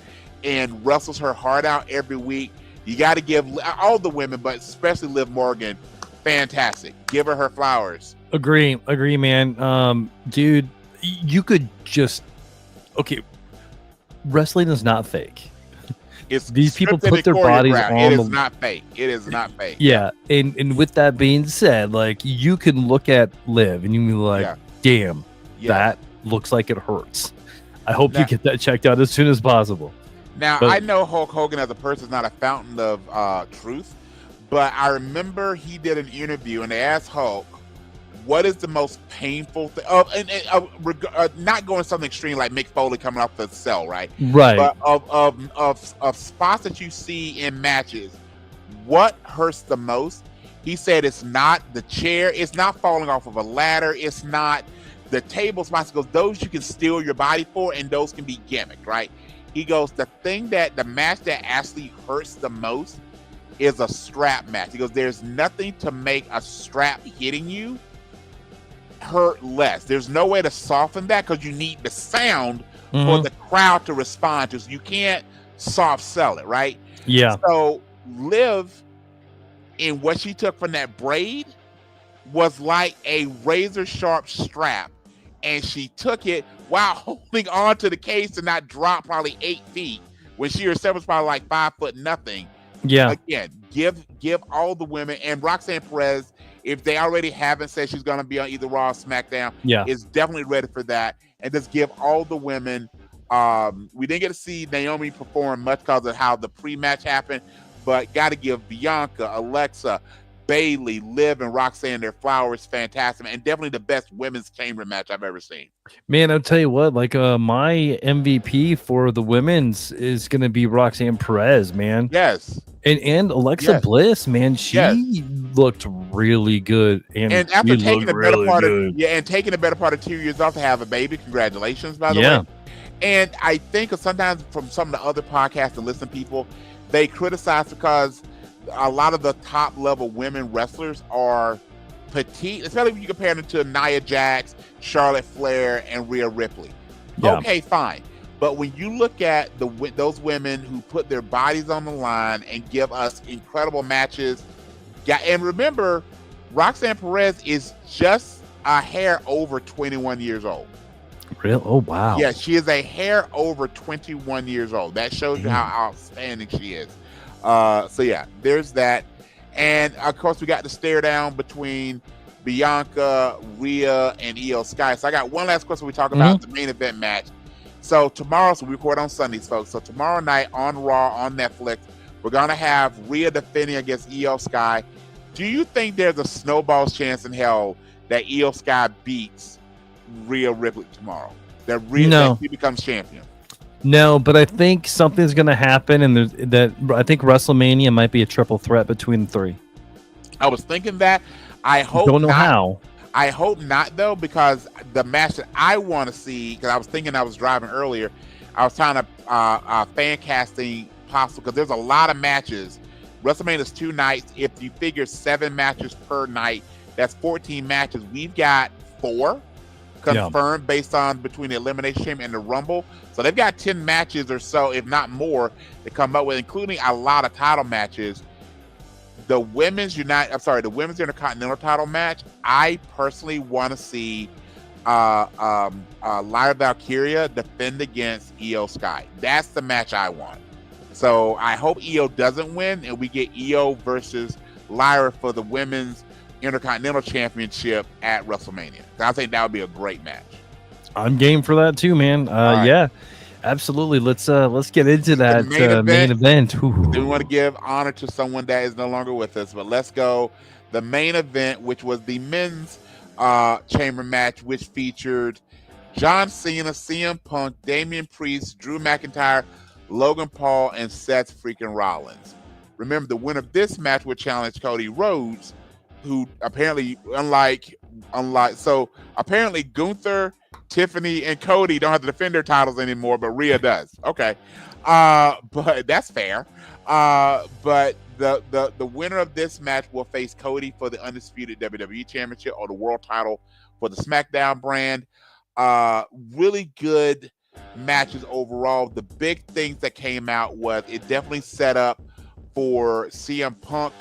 and wrestles her heart out every week. You got to give all the women, but especially Liv Morgan, fantastic. Give her flowers. Agree, man. Dude, you could just wrestling is not fake. These people put their bodies on. It is not fake. It is not fake. Yeah, and with that being said, like, you can look at Liv and you can be like, damn, that looks like it hurts. I hope you get that checked out as soon as possible. Now, I know Hulk Hogan as a person is not a fountain of truth, but I remember he did an interview and they asked Hulk, what is the most painful thing? Not going something extreme like Mick Foley coming off the cell, right? Right. But of spots that you see in matches, what hurts the most? He said it's not the chair, it's not falling off of a ladder, it's not the table spots. He goes, those you can steal your body for, and those can be gimmicked, right? He goes, the match that actually hurts the most is a strap match. He goes, there's nothing to make a strap hitting you hurt less. There's no way to soften that because you need the sound for the crowd to respond to. So you can't soft sell it, right? Yeah. So Liv, in what she took from that braid, was like a razor sharp strap, and she took it while holding on to the cage to not drop probably 8 feet when she herself was probably like 5 foot nothing. Yeah. Again, give all the women, and Roxanne Perez, if they already haven't said she's going to be on either Raw or SmackDown, is definitely ready for that. And just give all the women. We didn't get to see Naomi perform much because of how the pre-match happened, but got to give Bianca, Alexa, Bayley, Liv, and Roxanne their flowers. Fantastic, and definitely the best women's chamber match I've ever seen. Man, I'll tell you what, like my MVP for the women's is going to be Roxanne Perez, man. Yes. And Alexa Bliss, man, she looked really good. And after taking the better part taking the better part of 2 years off to have a baby, congratulations, by the way. And I think sometimes from some of the other podcasts and listen people, they criticize because a lot of the top level women wrestlers are petite, especially if you compare them to Nia Jax, Charlotte Flair, and Rhea Ripley. Okay, fine. But when you look at those women who put their bodies on the line and give us incredible matches, and remember, Roxanne Perez is just a hair over 21 years old. Real? Oh, wow. Yeah, she is a hair over 21 years old. That shows you how outstanding she is. So yeah, there's that. And of course, we got the stare down between Bianca, Rhea, and Io Sky. So I got one last question. We talk about the main event match. So tomorrow, so we record on Sundays, folks. So tomorrow night on Raw on Netflix, we're gonna have Rhea defending against Io Sky. Do you think there's a snowball's chance in hell that Io Sky beats Rhea Ripley tomorrow? That she becomes champion? No, but I think something's going to happen, and I think WrestleMania might be a triple threat between the three. I was thinking that. I hope don't know how. I hope not, though, because the match that I want to see, because I was thinking I was driving earlier, I was trying to fan casting possible, because there's a lot of matches. WrestleMania's 2 nights. If you figure 7 matches per night, that's 14 matches. We've got 4 confirmed based on between the Elimination Chamber and the Rumble. So they've got 10 matches or so, if not more, to come up with, including a lot of title matches. The women's Intercontinental title match, I personally want to see Lyra Valkyria defend against Io Sky. That's the match I want. So I hope Io doesn't win, and we get Io versus Lyra for the women's Intercontinental Championship at WrestleMania. I think that would be a great match. I'm game for that too, man. Yeah, absolutely. Let's get into that main event. Do we want to give honor to someone that is no longer with us? But let's go. The main event, which was the men's chamber match, which featured John Cena, CM Punk, Damian Priest, Drew McIntyre, Logan Paul, and Seth freaking Rollins. Remember, the winner of this match would challenge Cody Rhodes, who apparently, apparently Gunther, Tiffany, and Cody don't have to defend their titles anymore, but Rhea does. Okay. But that's fair. But the winner of this match will face Cody for the undisputed WWE Championship or the world title for the SmackDown brand. Really good matches overall. The big things that came out was it definitely set up for CM Punk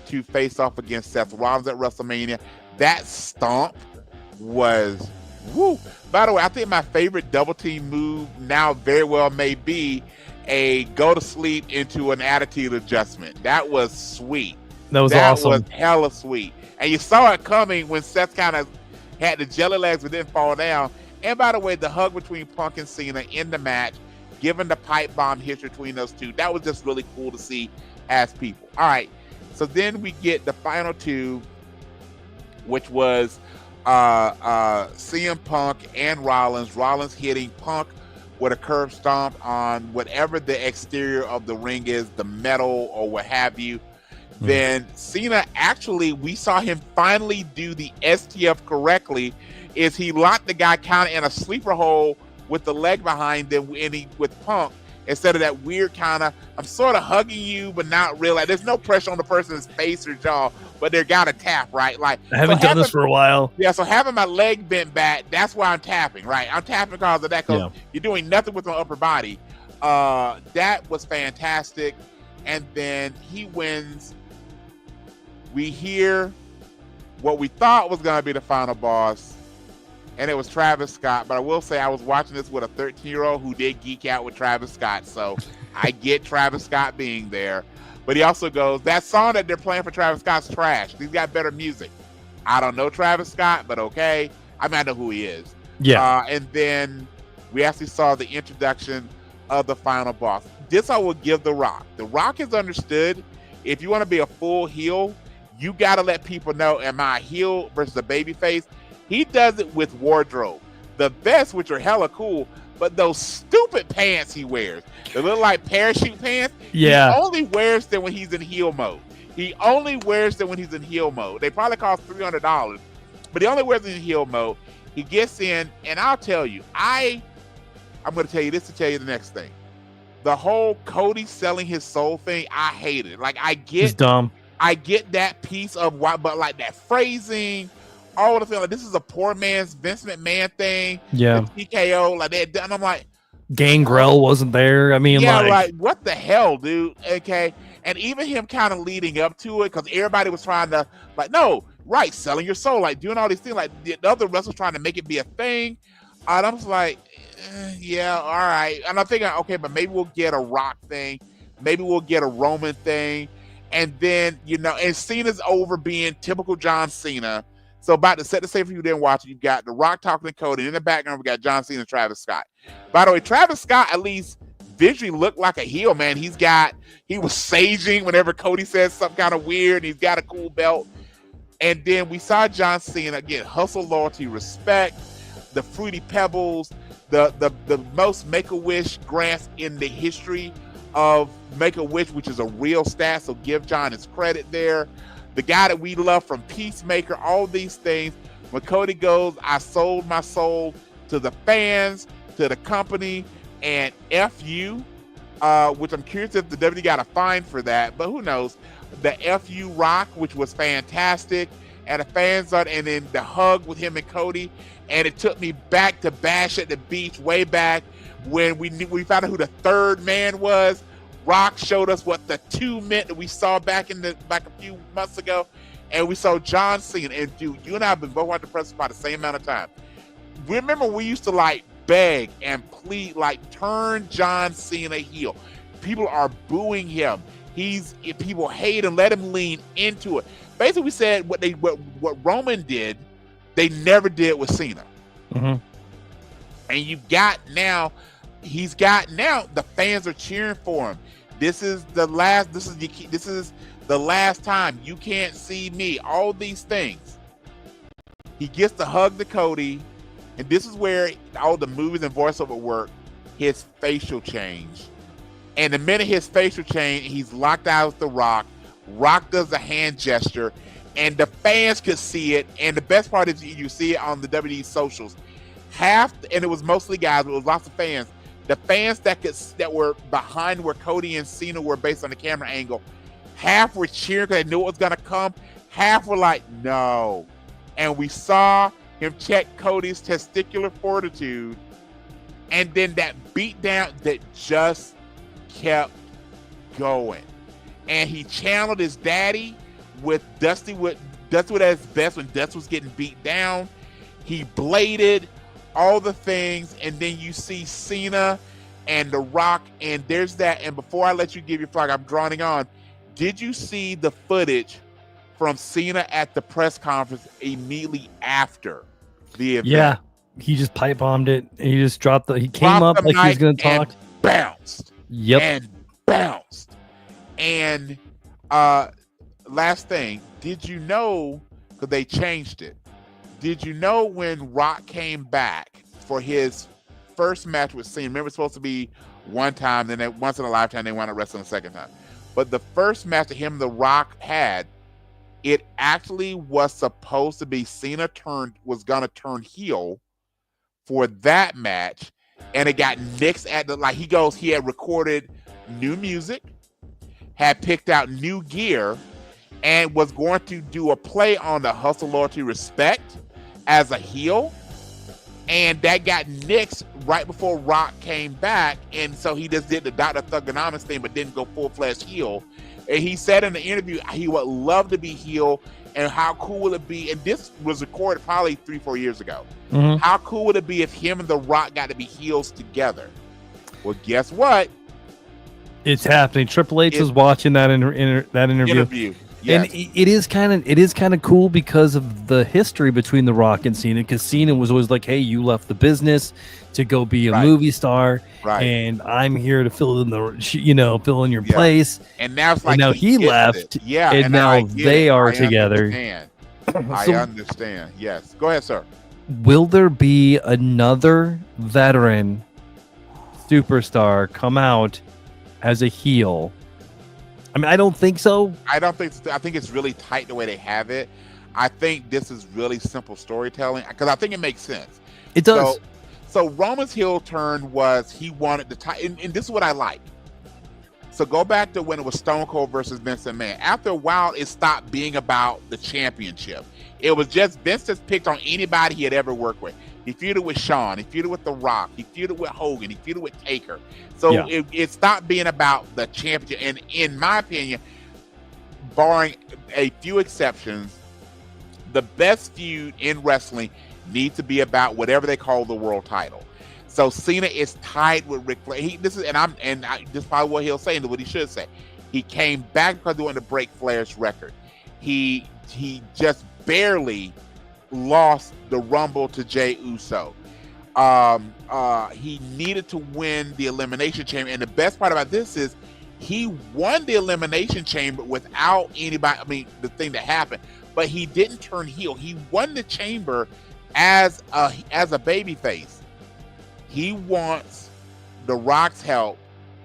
to face off against Seth Rollins at WrestleMania. That stomp was woo. By the way, I think my favorite double team move now very well may be a go to sleep into an attitude adjustment. That was sweet. That was awesome. That was hella sweet. And you saw it coming when Seth kind of had the jelly legs but didn't fall down. And by the way, the hug between Punk and Cena in the match, given the pipe bomb history between those two, that was just really cool to see as people. All right. So then we get the final 2, which was CM Punk and Rollins. Rollins hitting Punk with a curb stomp on whatever the exterior of the ring is, the metal or what have you. Then Cena, actually, we saw him finally do the STF correctly is he locked the guy kind of in a sleeper hole with the leg behind them, and he with Punk, instead of that weird kind of, I'm sort of hugging you, but not really. Like, there's no pressure on the person's face or jaw, but they're got to tap, right? Like, I haven't done this for a while. Yeah, so having my leg bent back, that's why I'm tapping, right? I'm tapping because of that, because you're doing nothing with my upper body. That was fantastic. And then he wins. We hear what we thought was going to be the final boss, and it was Travis Scott. But I will say I was watching this with a 13-year-old who did geek out with Travis Scott, so I get Travis Scott being there. But he also goes, that song that they're playing for Travis Scott's trash. He's got better music. I don't know Travis Scott, but okay. I mean, I know who he is. Yeah. And then we actually saw the introduction of the final boss. This I will give The Rock. The Rock is understood. If you want to be a full heel, you got to let people know, am I a heel versus a baby face? He does it with wardrobe. The vests, which are hella cool, but those stupid pants he wears, they look like parachute pants. Yeah. He only wears them when he's in heel mode. He only wears them when he's in heel mode. They probably cost $300, but he only wears them in heel mode. He gets in, and I'll tell you, I'm going to tell you this to tell you the next thing. The whole Cody selling his soul thing, I hate it. Like, it's dumb. I get that piece of why, but like that phrasing, all the thing, like this is a poor man's Vince McMahon thing. Yeah. TKO, like that, and I'm like, Gangrel wasn't there. I mean, yeah, like what the hell, dude? Okay, and even him kind of leading up to it, because everybody was trying to like, no, right, selling your soul, like doing all these things, like the other wrestlers trying to make it be a thing, and I'm just like, yeah, all right. And I'm thinking, okay, but maybe we'll get a Rock thing, maybe we'll get a Roman thing. And then, and Cena's over being typical John Cena. So about to set the stage for you didn't watch it, you've got The Rock talking to Cody. In the background, we got John Cena and Travis Scott. By the way, Travis Scott at least visually looked like a heel, man. He was saging whenever Cody says something kind of weird. And he's got a cool belt. And then we saw John Cena get hustle, loyalty, respect, the Fruity Pebbles, the most Make-A-Wish grants in the history of Make-A-Wish, which is a real stat, so give John his credit there. The guy that we love from Peacemaker, all these things. When Cody goes, I sold my soul to the fans, to the company, and F you, which I'm curious if the WWE got a fine for that, but who knows. The F you Rock, which was fantastic, and the fans and then the hug with him and Cody, and it took me back to Bash at the Beach way back when we found out who the third man was. Rock showed us what the 2 meant that we saw back a few months ago, and we saw John Cena. And dude, you and I have been both watching the press about the same amount of time. Remember, we used to like beg and plead, like turn John Cena heel. People are booing him. People hate him. Let him lean into it. Basically, we said what Roman did, they never did with Cena. Mm-hmm. And the fans are cheering for him. This is the last time. You can't see me. All these things. He gets to hug the Cody, and this is where all the movies and voiceover work. His facial change, and the minute his facial change, he's locked out with The Rock. Rock does a hand gesture, and the fans could see it. And the best part is you see it on the WWE socials. And it was mostly guys, but it was lots of fans. The fans that were behind where Cody and Cena were based on the camera angle, half were cheering because they knew it was going to come. Half were like, no. And we saw him check Cody's testicular fortitude, and then that beat down that just kept going. And he channeled his daddy with Dusty at his best when Dusty was getting beat down. He bladed all the things, and then you see Cena and The Rock, and there's that. And before I let you give your flag, I'm droning on. Did you see the footage from Cena at the press conference immediately after the event? Yeah, he just pipe bombed it. He just he came up like he was going to talk. Bounced. Yep. And bounced. And last thing, did you know, because they changed it, did you know when Rock came back for his first match with Cena? Remember, it's supposed to be one time, then once in a lifetime, they want to wrestle the second time. But the first match that him and The Rock had, it actually was supposed to be Cena was gonna turn heel for that match, and it got nixed at he had recorded new music, had picked out new gear, and was going to do a play on the hustle, loyalty, respect as a heel. And that got nixed right before Rock came back. And so he just did the Dr. Thugonomics thing, but didn't go full-fledged heel. And he said in the interview, he would love to be heel, and how cool would it be? And this was recorded probably 3-4 years ago. Mhm. How cool would it be if him and The Rock got to be heels together? Well, guess what? It's happening. Triple H is watching that interview. Yes. And it is kind of cool because of the history between The Rock and Cena. Because Cena was always like, "Hey, you left the business to go be a movie star, and I'm here to fill in your place." And now it's like now he left, and now they are together. I understand. Yes, go ahead, sir. Will there be another veteran superstar come out as a heel? I mean, I don't think so. I don't think so. I think it's really tight the way they have it. I think this is really simple storytelling because I think it makes sense. It does. So Roman's heel turn was he wanted the title, and this is what I like. So go back to when it was Stone Cold versus Vince McMahon. After a while, it stopped being about the championship. It was just Vince just picked on anybody he had ever worked with. He feuded with Shawn. He feuded with The Rock. He feuded with Hogan. He feuded with Taker. So it stopped being about the championship. And in my opinion, barring a few exceptions, the best feud in wrestling needs to be about whatever they call the world title. So Cena is tied with Ric Flair. This is probably what he'll say and what he should say. He came back because he wanted to break Flair's record. He just barely lost the Rumble to Jey Uso. He needed to win the Elimination Chamber, and the best part about this is he won the Elimination Chamber without anybody. I mean, the thing that happened, but he didn't turn heel. He won the chamber as a babyface. He wants The Rock's help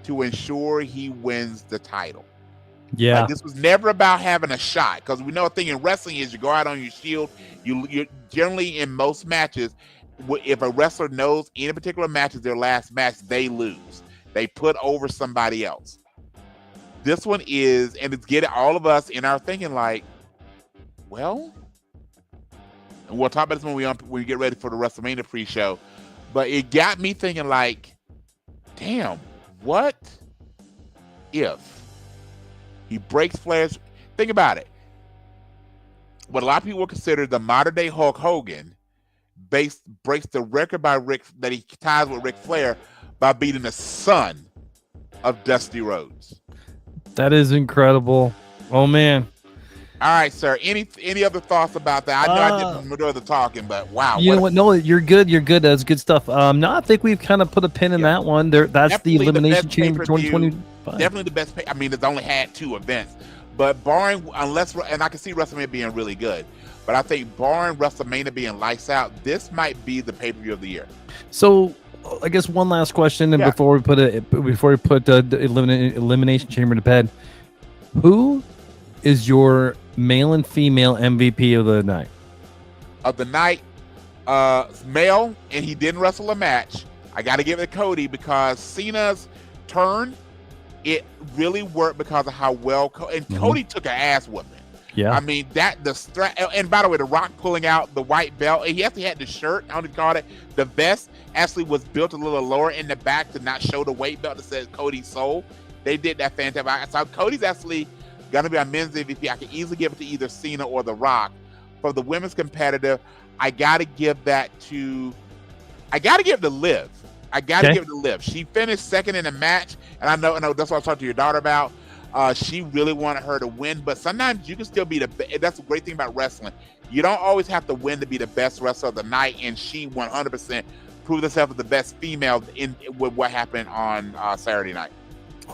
to ensure he wins the title. Yeah, this was never about having a shot, because we know a thing in wrestling is you go out on your shield. You generally in most matches, if a wrestler knows any particular match is their last match, they lose. They put over somebody else. This one is, and it's getting all of us in our thinking like, well, and we'll talk about this when we get ready for the WrestleMania pre-show. But it got me thinking like, damn, what if he breaks Flair's? Think about it. What a lot of people would consider the modern day Hulk Hogan breaks the record that he ties with Ric Flair by beating the son of Dusty Rhodes. That is incredible. Oh man. All right, sir. Any other thoughts about that? I know I did the majority of the talking, but wow. You know what? No, you're good. You're good. That's good stuff. No, I think we've kind of put a pin in that one. That's definitely the Elimination Chamber 2025. Definitely the best. I mean, it's only had 2 events, but barring and I can see WrestleMania being really good, but I think barring WrestleMania being lights out, this might be the pay-per-view of the year. So, I guess one last question, and before we put the Elimination Chamber to bed, who is your male and female MVP of the night? Of the night, male, and he didn't wrestle a match. I got to give it to Cody because Cena's turn, it really worked because of how well Cody took an ass whooping. Yeah, I mean and by the way, The Rock pulling out the white belt, and he actually had the shirt. I don't call it the vest. Actually, was built a little lower in the back to not show the weight belt that says Cody's soul. They did that fantastic. So Cody's actually gonna be our men's MVP. I can easily give it to either Cena or The Rock. For the women's competitive, I gotta give it to Liv. Give it to Liv. She finished second in the match, and I know that's what I talked to your daughter about. She really wanted her to win, but sometimes you can still be the best. That's a great thing about wrestling. You don't always have to win to be the best wrestler of the night, and she 100% proved herself as the best female with what happened on Saturday night.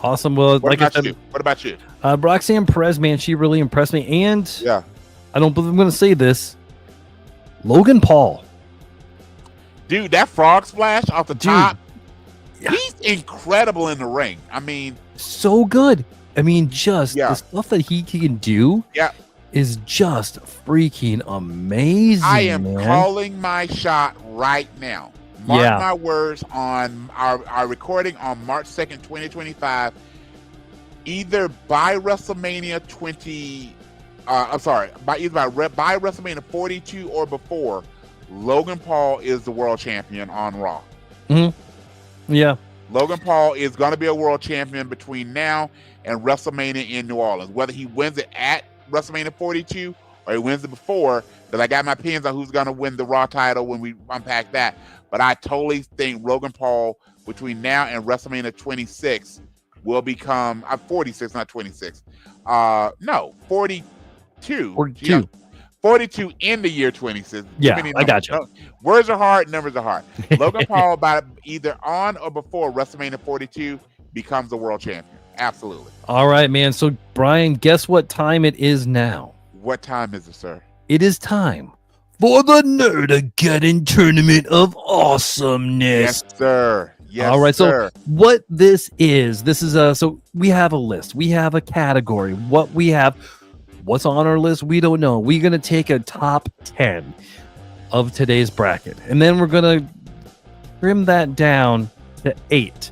Awesome. Well, what about you? Roxanne Perez, man, she really impressed me. And I don't believe I'm going to say this. Logan Paul. Dude, that frog splash off the top. He's incredible in the ring. I mean, so good. I mean, just the stuff that he can do. Yeah. is just freaking amazing. I am man. calling my shot right now. Mark my words on our recording on March 2nd, 2025. Either by WrestleMania by WrestleMania 42 or before, Logan Paul is the world champion on Raw. Mm-hmm. Yeah. Logan Paul is going to be a world champion between now and WrestleMania in New Orleans. Whether he wins it at WrestleMania 42 or he wins it before, because I got my opinions on who's going to win the Raw title when we unpack that. But I totally think Logan Paul between now and WrestleMania 26 will become 46, not 26. 42. 42. 42 in the year 26. Yeah, I got you. Words are hard, numbers are hard. Logan Paul, about either on or before WrestleMania 42, becomes the world champion. Absolutely. All right, man. So, Brian, guess what time it is now? What time is it, sir? It is time for the Nerdageddon Tournament of Awesomeness. Yes, sir. Yes, all right, sir. So what this is so we have a list. We have a category. What we have, what's on our list, we don't know. We're going to take a top 10 of today's bracket, and then we're going to trim that down to 8.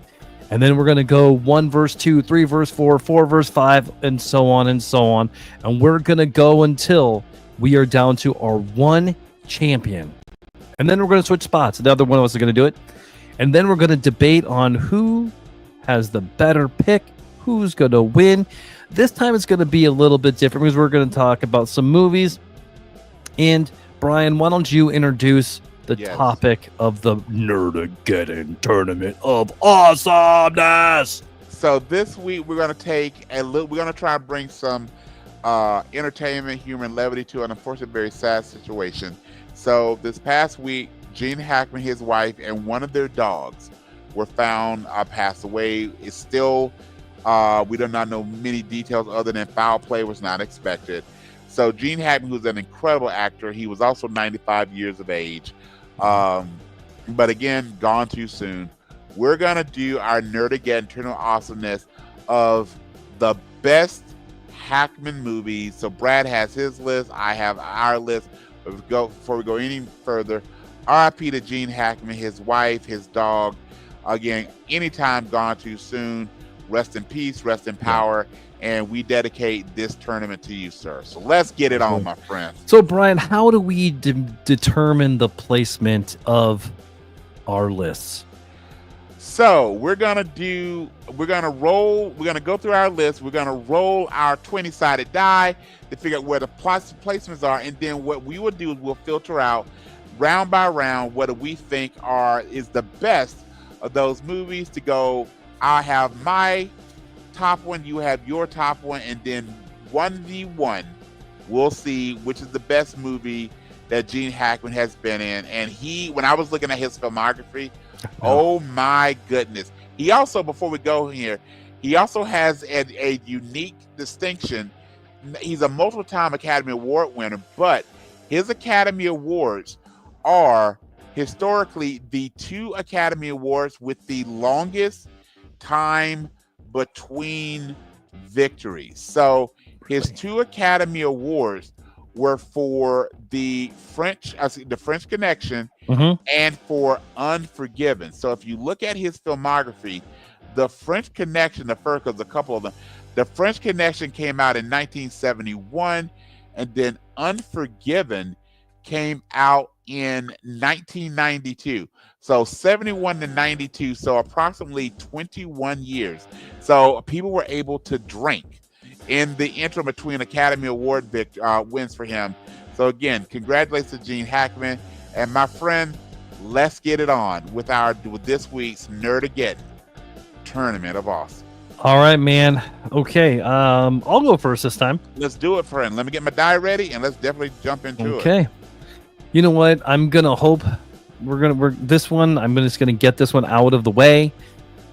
And then we're going to go 1 verse 2, 3 verse 4, 4 verse 5, and so on and so on. And we're going to go until we are down to our one champion. And then we're going to switch spots. The other one of us is going to do it. And then we're going to debate on who has the better pick, who's going to win. This time it's going to be a little bit different because we're going to talk about some movies. And Brian, why don't you introduce the topic of the Nerdageddon Tournament of Awesomeness? So this week we're going to try to bring some entertainment, humor, and levity to an unfortunately very sad situation. So this past week, Gene Hackman, his wife, and one of their dogs were found passed away. It's still, we do not know many details other than foul play was not expected. So Gene Hackman, who's an incredible actor, he was also 95 years of age. But again, gone too soon. We're going to do our Nerdageddon Tournament of Awesomeness of the best Hackman movies. So Brad has his list. I have our list. Before we go any further, RIP to Gene Hackman, his wife, his dog. Again, anytime gone too soon. Rest in peace, rest in power. And we dedicate this tournament to you, sir. So let's get it on, my friend. So, Brian, how do we determine the placement of our lists? So we're gonna go through our list. We're gonna roll our 20-sided die to figure out where the placements are, and then what we will do is we'll filter out round by round what we think is the best of those movies to go. I have my top one, you have your top one, and then 1v1 we'll see which is the best movie that Gene Hackman has been in. And when I was looking at his filmography, oh my goodness, he also, before we go here, he also has a unique distinction. He's a multiple-time Academy Award winner, but his Academy Awards are historically the 2 Academy Awards with the longest time between victories. So his 2 Academy Awards were for the French Connection and for Unforgiven. So if you look at his filmography, the French Connection, the first, because a couple of them, the French Connection came out in 1971, and then Unforgiven came out in 1992. So 71 to 92, so approximately 21 years. So people were able to drink in the interim between Academy Award wins for him. So again, congratulations to Gene Hackman. And my friend, let's get it on with this week's Nerdageddon Tournament of Awesome. All right, man. Okay, I'll go first this time. Let's do it, friend. Let me get my die ready, and let's definitely jump into it. Okay. You know what? I'm gonna hope I'm just gonna get this one out of the way.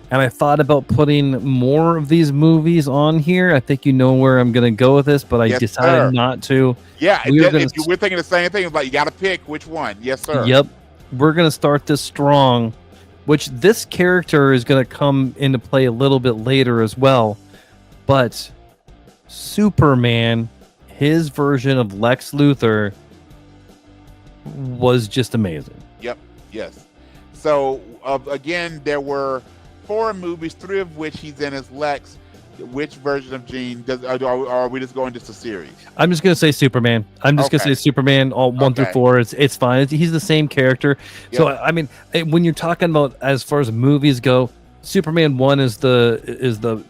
And I thought about putting more of these movies on here. I think you know where I'm gonna go with this, but I decided not to. Yeah, we're thinking the same thing. It's like you got to pick which one. Yes, sir. Yep. We're gonna start this strong, which this character is gonna come into play a little bit later as well. But Superman his version of Lex Luthor was just amazing. Yep. Yes. So again, there were 4 movies, 3 of which he's in as Lex. Which version of Gene does? Are we just going just a series? I'm just gonna say Superman. I'm just gonna say Superman. All 1 through 4. It's fine. He's the same character. Yep. So I mean, when you're talking about as far as movies go, Superman 1 is the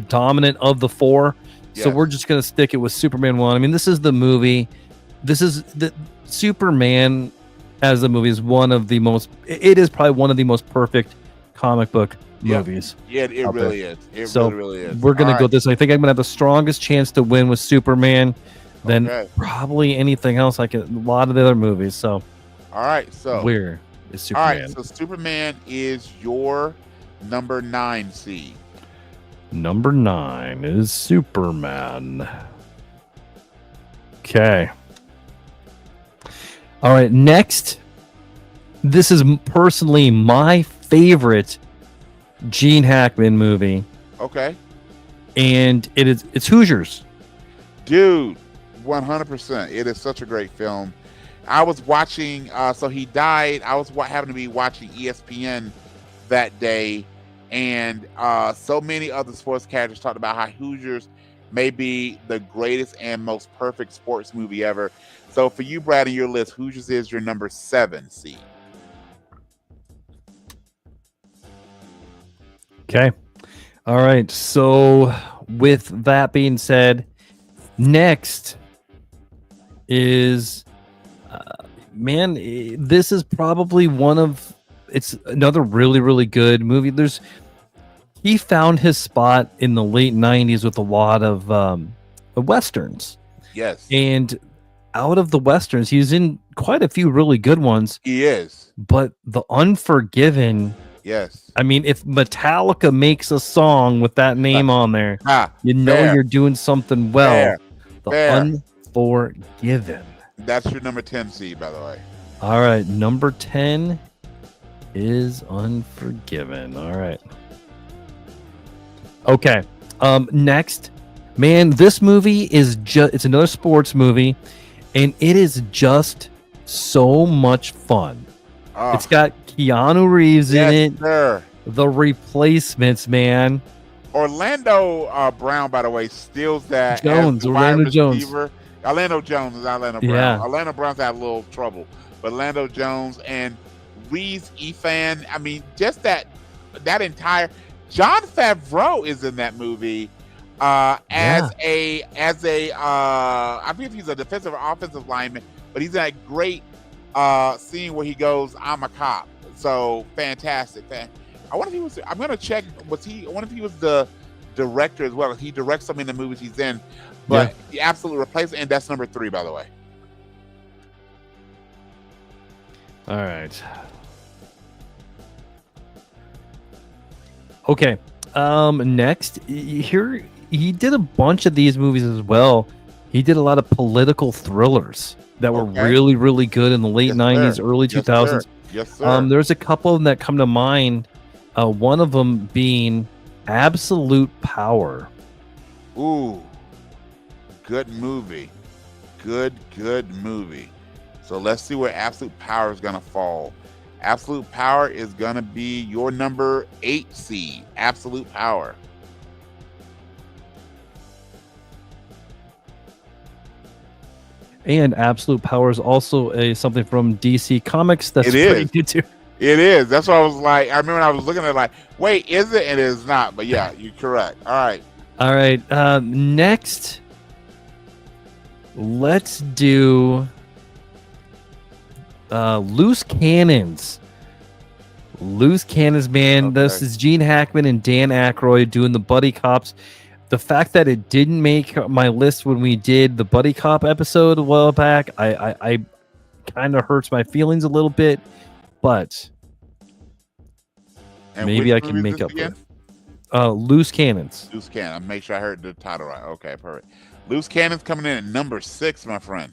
dominant of the 4. Yes. So we're just gonna stick it with Superman 1. I mean, this is the movie. This is the Superman as a movie is one of the most. It is probably one of the most perfect comic book movies. Yeah, it really is. It really is. We're gonna go this. I think I'm gonna have the strongest chance to win with Superman than probably anything else. A lot of the other movies. So, all right. So where is Superman? All right. So Superman is your number 9 seed. Number 9 is Superman. Okay. All right. Next, this is personally my favorite Gene Hackman movie. Okay. And it's Hoosiers. Dude, 100%. It is such a great film. I was watching, so he died. I was happened to be watching ESPN that day, and so many other sports characters talked about how Hoosiers may be the greatest and most perfect sports movie ever. So for you, Brad, on your list, Hoosiers is your number 7 seed. Okay. All right. So with that being said, next is, this is probably it's another really, really good movie. He found his spot in the late 90s with a lot of Westerns. Yes. And out of the Westerns, he's in quite a few really good ones. He is. But The Unforgiven. Yes. I mean, if Metallica makes a song with that name on there, you're doing something well. Unforgiven. That's your number 10 seed, by the way. All right. Number 10 is Unforgiven. All right. Okay. Next, this movie is it's another sports movie, and it is just so much fun. It's got Keanu Reeves in it. Sir. The Replacements, man. Orlando Brown, by the way, steals that. Orlando Jones. Orlando Jones is Orlando Brown. Yeah. Orlando Brown's had a little trouble. But Orlando Jones and Reeves Efan, I mean, just that entire Jon Favreau is in that movie as a I believe he's a defensive or offensive lineman, but he's in that great scene where he goes, "I'm a cop." So fantastic. I wonder if he was. I'm gonna check. I wonder if he was the director as well. He directs some of the movies he's in, but he absolutely replaced it. And that's number 3, by the way. All right. Okay. Next, here he did a bunch of these movies as well. He did a lot of political thrillers that were really, really good in the late 90s, early 2000s. Yes, sir. There's a couple of them that come to mind. One of them being Absolute Power. Ooh, good movie. Good movie. So let's see where Absolute Power is going to fall. Absolute Power is going to be your number 8 seed. Absolute Power. And Absolute Power is also something from DC Comics. That's pretty good too. It is. That's what I was like. I remember when I was looking at it like, wait, is it? And it is not. But yeah, you're correct. All right. Next, let's do Loose Cannons. Loose Cannons, man. Okay. This is Gene Hackman and Dan Aykroyd doing the buddy cops. The fact that it didn't make my list when we did the buddy cop episode a while back, I kind of hurts my feelings a little bit, but maybe I can make up for it. Loose Cannons. Loose Cannons. Make sure I heard the title right. Okay, perfect. Loose Cannons coming in at number 6, my friend.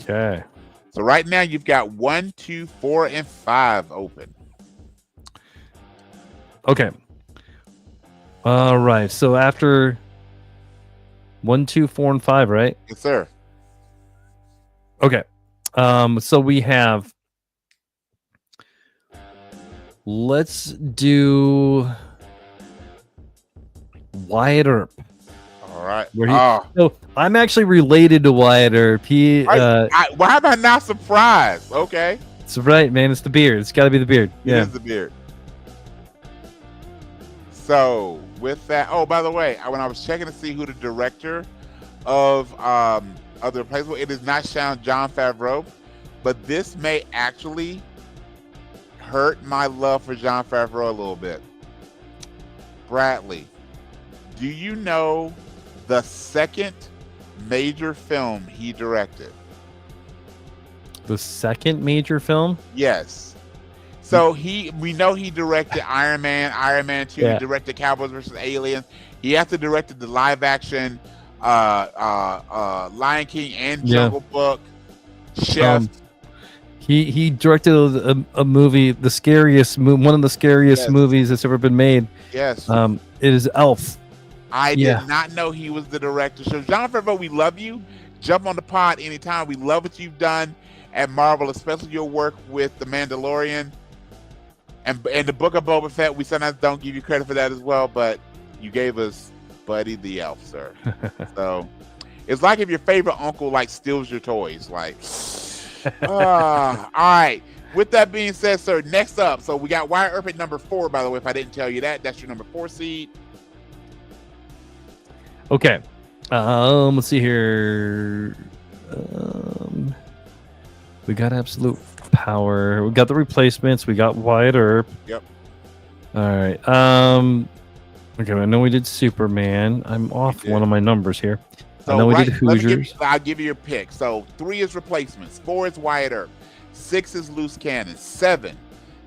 Okay. So right now you've got 1, 2, 4, and 5 open. Okay. All right. So after 1, 2, 4, and 5, right? Yes, sir. Okay. So we have. Let's do Wyatt Earp. All right. So I'm actually related to Wyatt Earp. Why am I not surprised? Okay. It's right, man. It's the beard. It's got to be the beard. It is the beard. So with that, by the way, when I was checking to see who the director of the replacement, it is not John Favreau, but this may actually hurt my love for Jon Favreau a little bit. Bradley, do you know the second major film he directed? The second major film? Yes. So we know he directed Iron Man, Iron Man 2, he directed Cowboys vs. Aliens. He has to direct the live action Lion King and Jungle Book. Chef. He directed a movie, one of the scariest movies that's ever been made. Yes. It is Elf. I did not know he was the director. So Jon Favreau, we love you. Jump on the pod anytime. We love what you've done at Marvel, especially your work with The Mandalorian and the Book of Boba Fett. We sometimes don't give you credit for that as well, but you gave us Buddy the Elf, sir. So it's like if your favorite uncle steals your toys. All right. With that being said, sir, next up, so we got Wyatt Earp at number 4, by the way, if I didn't tell you that. That's your number 4 seed. Okay. Let's see here. We got Absolute Power. We got the replacements. We got Wyatt Earp. Yep. All right. Okay, I know we did Superman. I'm off one of my numbers here. So I know we did Hoosiers. I'll give you your pick. So 3 is replacements. 4 is Wyatt Earp. 6 is Loose Cannon. 7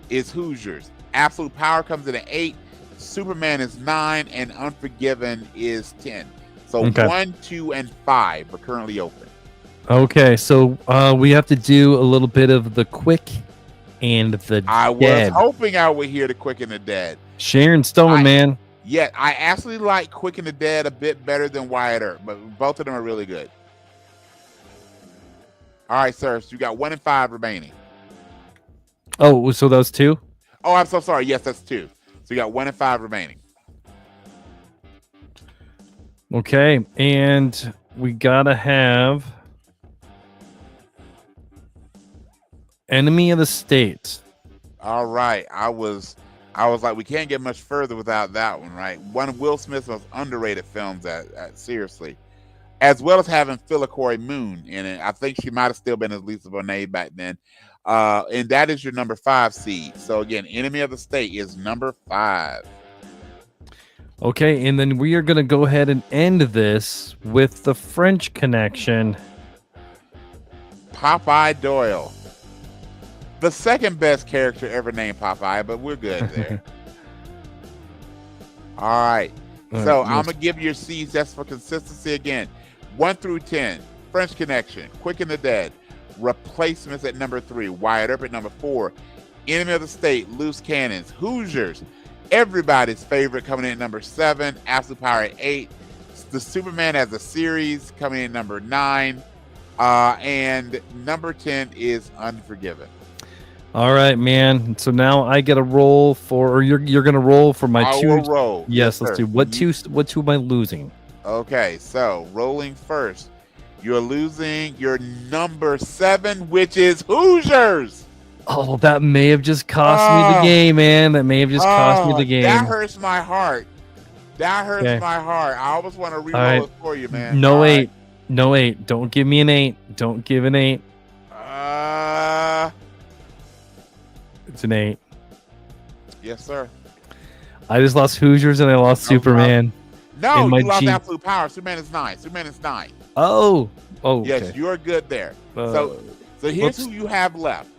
is Hoosiers. Absolute Power comes in at 8. Superman is 9, and Unforgiven is 10. So 1, 2, and 5 are currently open. Okay, so we have to do a little bit of the quick and the dead. I was hoping I would hear the quick and the dead. Sharon Stone, man. Yeah, I actually like Quick and the Dead a bit better than Wyatt Earp, but both of them are really good. All right, sir. So you got 1 and 5 remaining. Oh, so that was 2? Oh, I'm so sorry. Yes, that's 2. So you got 1 and 5 remaining. Okay, and we gotta have Enemy of the State. All right. I was like, we can't get much further without that one, right? One of Will Smith's most underrated films, seriously. As well as having Phyllis Corey Moon in it. I think she might have still been as Lisa Bonet back then. And that is your number 5 seed. So again, Enemy of the State is number 5. Okay, and then we are going to go ahead and end this with the French Connection. Popeye Doyle. The second best character ever named Popeye, but we're good there. All right. So I'm going to give your seeds just for consistency again. 1 through 10. French Connection. Quick and the Dead. Replacements at number 3. Wyatt Earp at number 4. Enemy of the State. Loose Cannons. Hoosiers. Everybody's favorite coming in at number 7. Absolute Power at 8. The Superman as a series coming in at number 9. And number 10 is Unforgiven. All right, man. So now I get a roll for, or you're gonna roll for my 2. I will roll. Yes, let's do. What two am I losing? Okay, so rolling first. You're losing your number 7, which is Hoosiers. Oh, that may have just cost me the game, man. That may have just cost me the game. That hurts my heart. That hurts my heart. I always want to re-roll it for you, man. No 8. No 8. Don't give me an 8. Don't give an 8. It's an 8. Yes, sir. I just lost Hoosiers and I lost Superman. No, you lost Absolute Power. Superman is 9. Superman is 9. Oh. Okay. Yes, you're good there. So here's who you have left.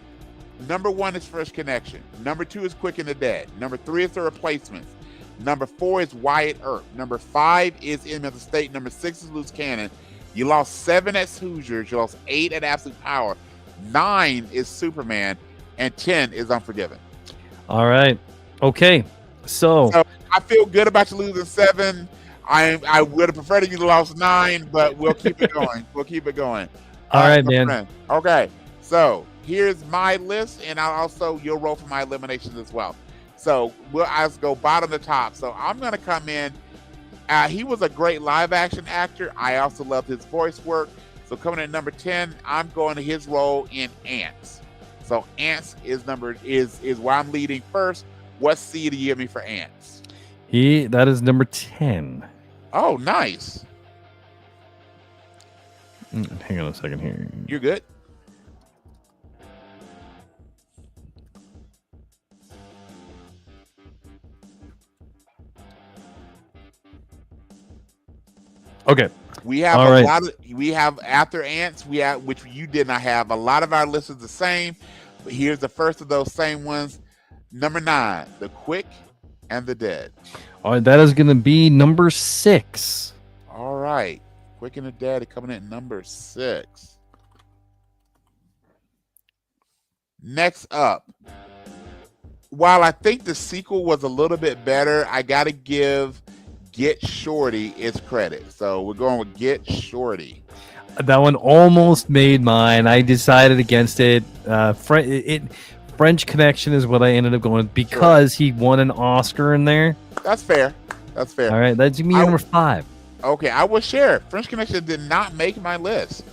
Number 1 is Fresh Connection. Number 2 is Quick and the Dead. Number 3 is The Replacements. Number 4 is Wyatt Earp. Number 5 is Enemy of the State. Number 6 is Loose Cannon. You lost 7 at Hoosiers. You lost 8 at Absolute Power. 9 is Superman. And 10 is Unforgiven. All right. Okay. So I feel good about you losing 7. I would have preferred you to lost 9, but we'll keep it going. We'll keep it going. All right, my man. friend. Okay, so here's my list, and you'll roll for my eliminations as well. So I'll go bottom to top. So I'm gonna come in. He was a great live action actor. I also loved his voice work. So coming in at number 10, I'm going to his role in Ants. So Ants is where I'm leading first. What seed do you give me for Ants? That is number 10. Oh, nice. Hang on a second here. You're good. Okay. We have we have after Ants, which you did not have. A lot of our lists are the same, but here's the first of those same ones. Number 9, The Quick and the Dead. All right, that is going to be number 6. All right. Quick and the Dead are coming in at number 6. Next up, while I think the sequel was a little bit better, I got to give Get Shorty its credit. So we're going with Get Shorty. That one almost made mine. I decided against it. French Connection is what I ended up going with because he won an Oscar in there. That's fair. That's fair. All right, that's me number 5. Okay, I will share. French Connection did not make my list.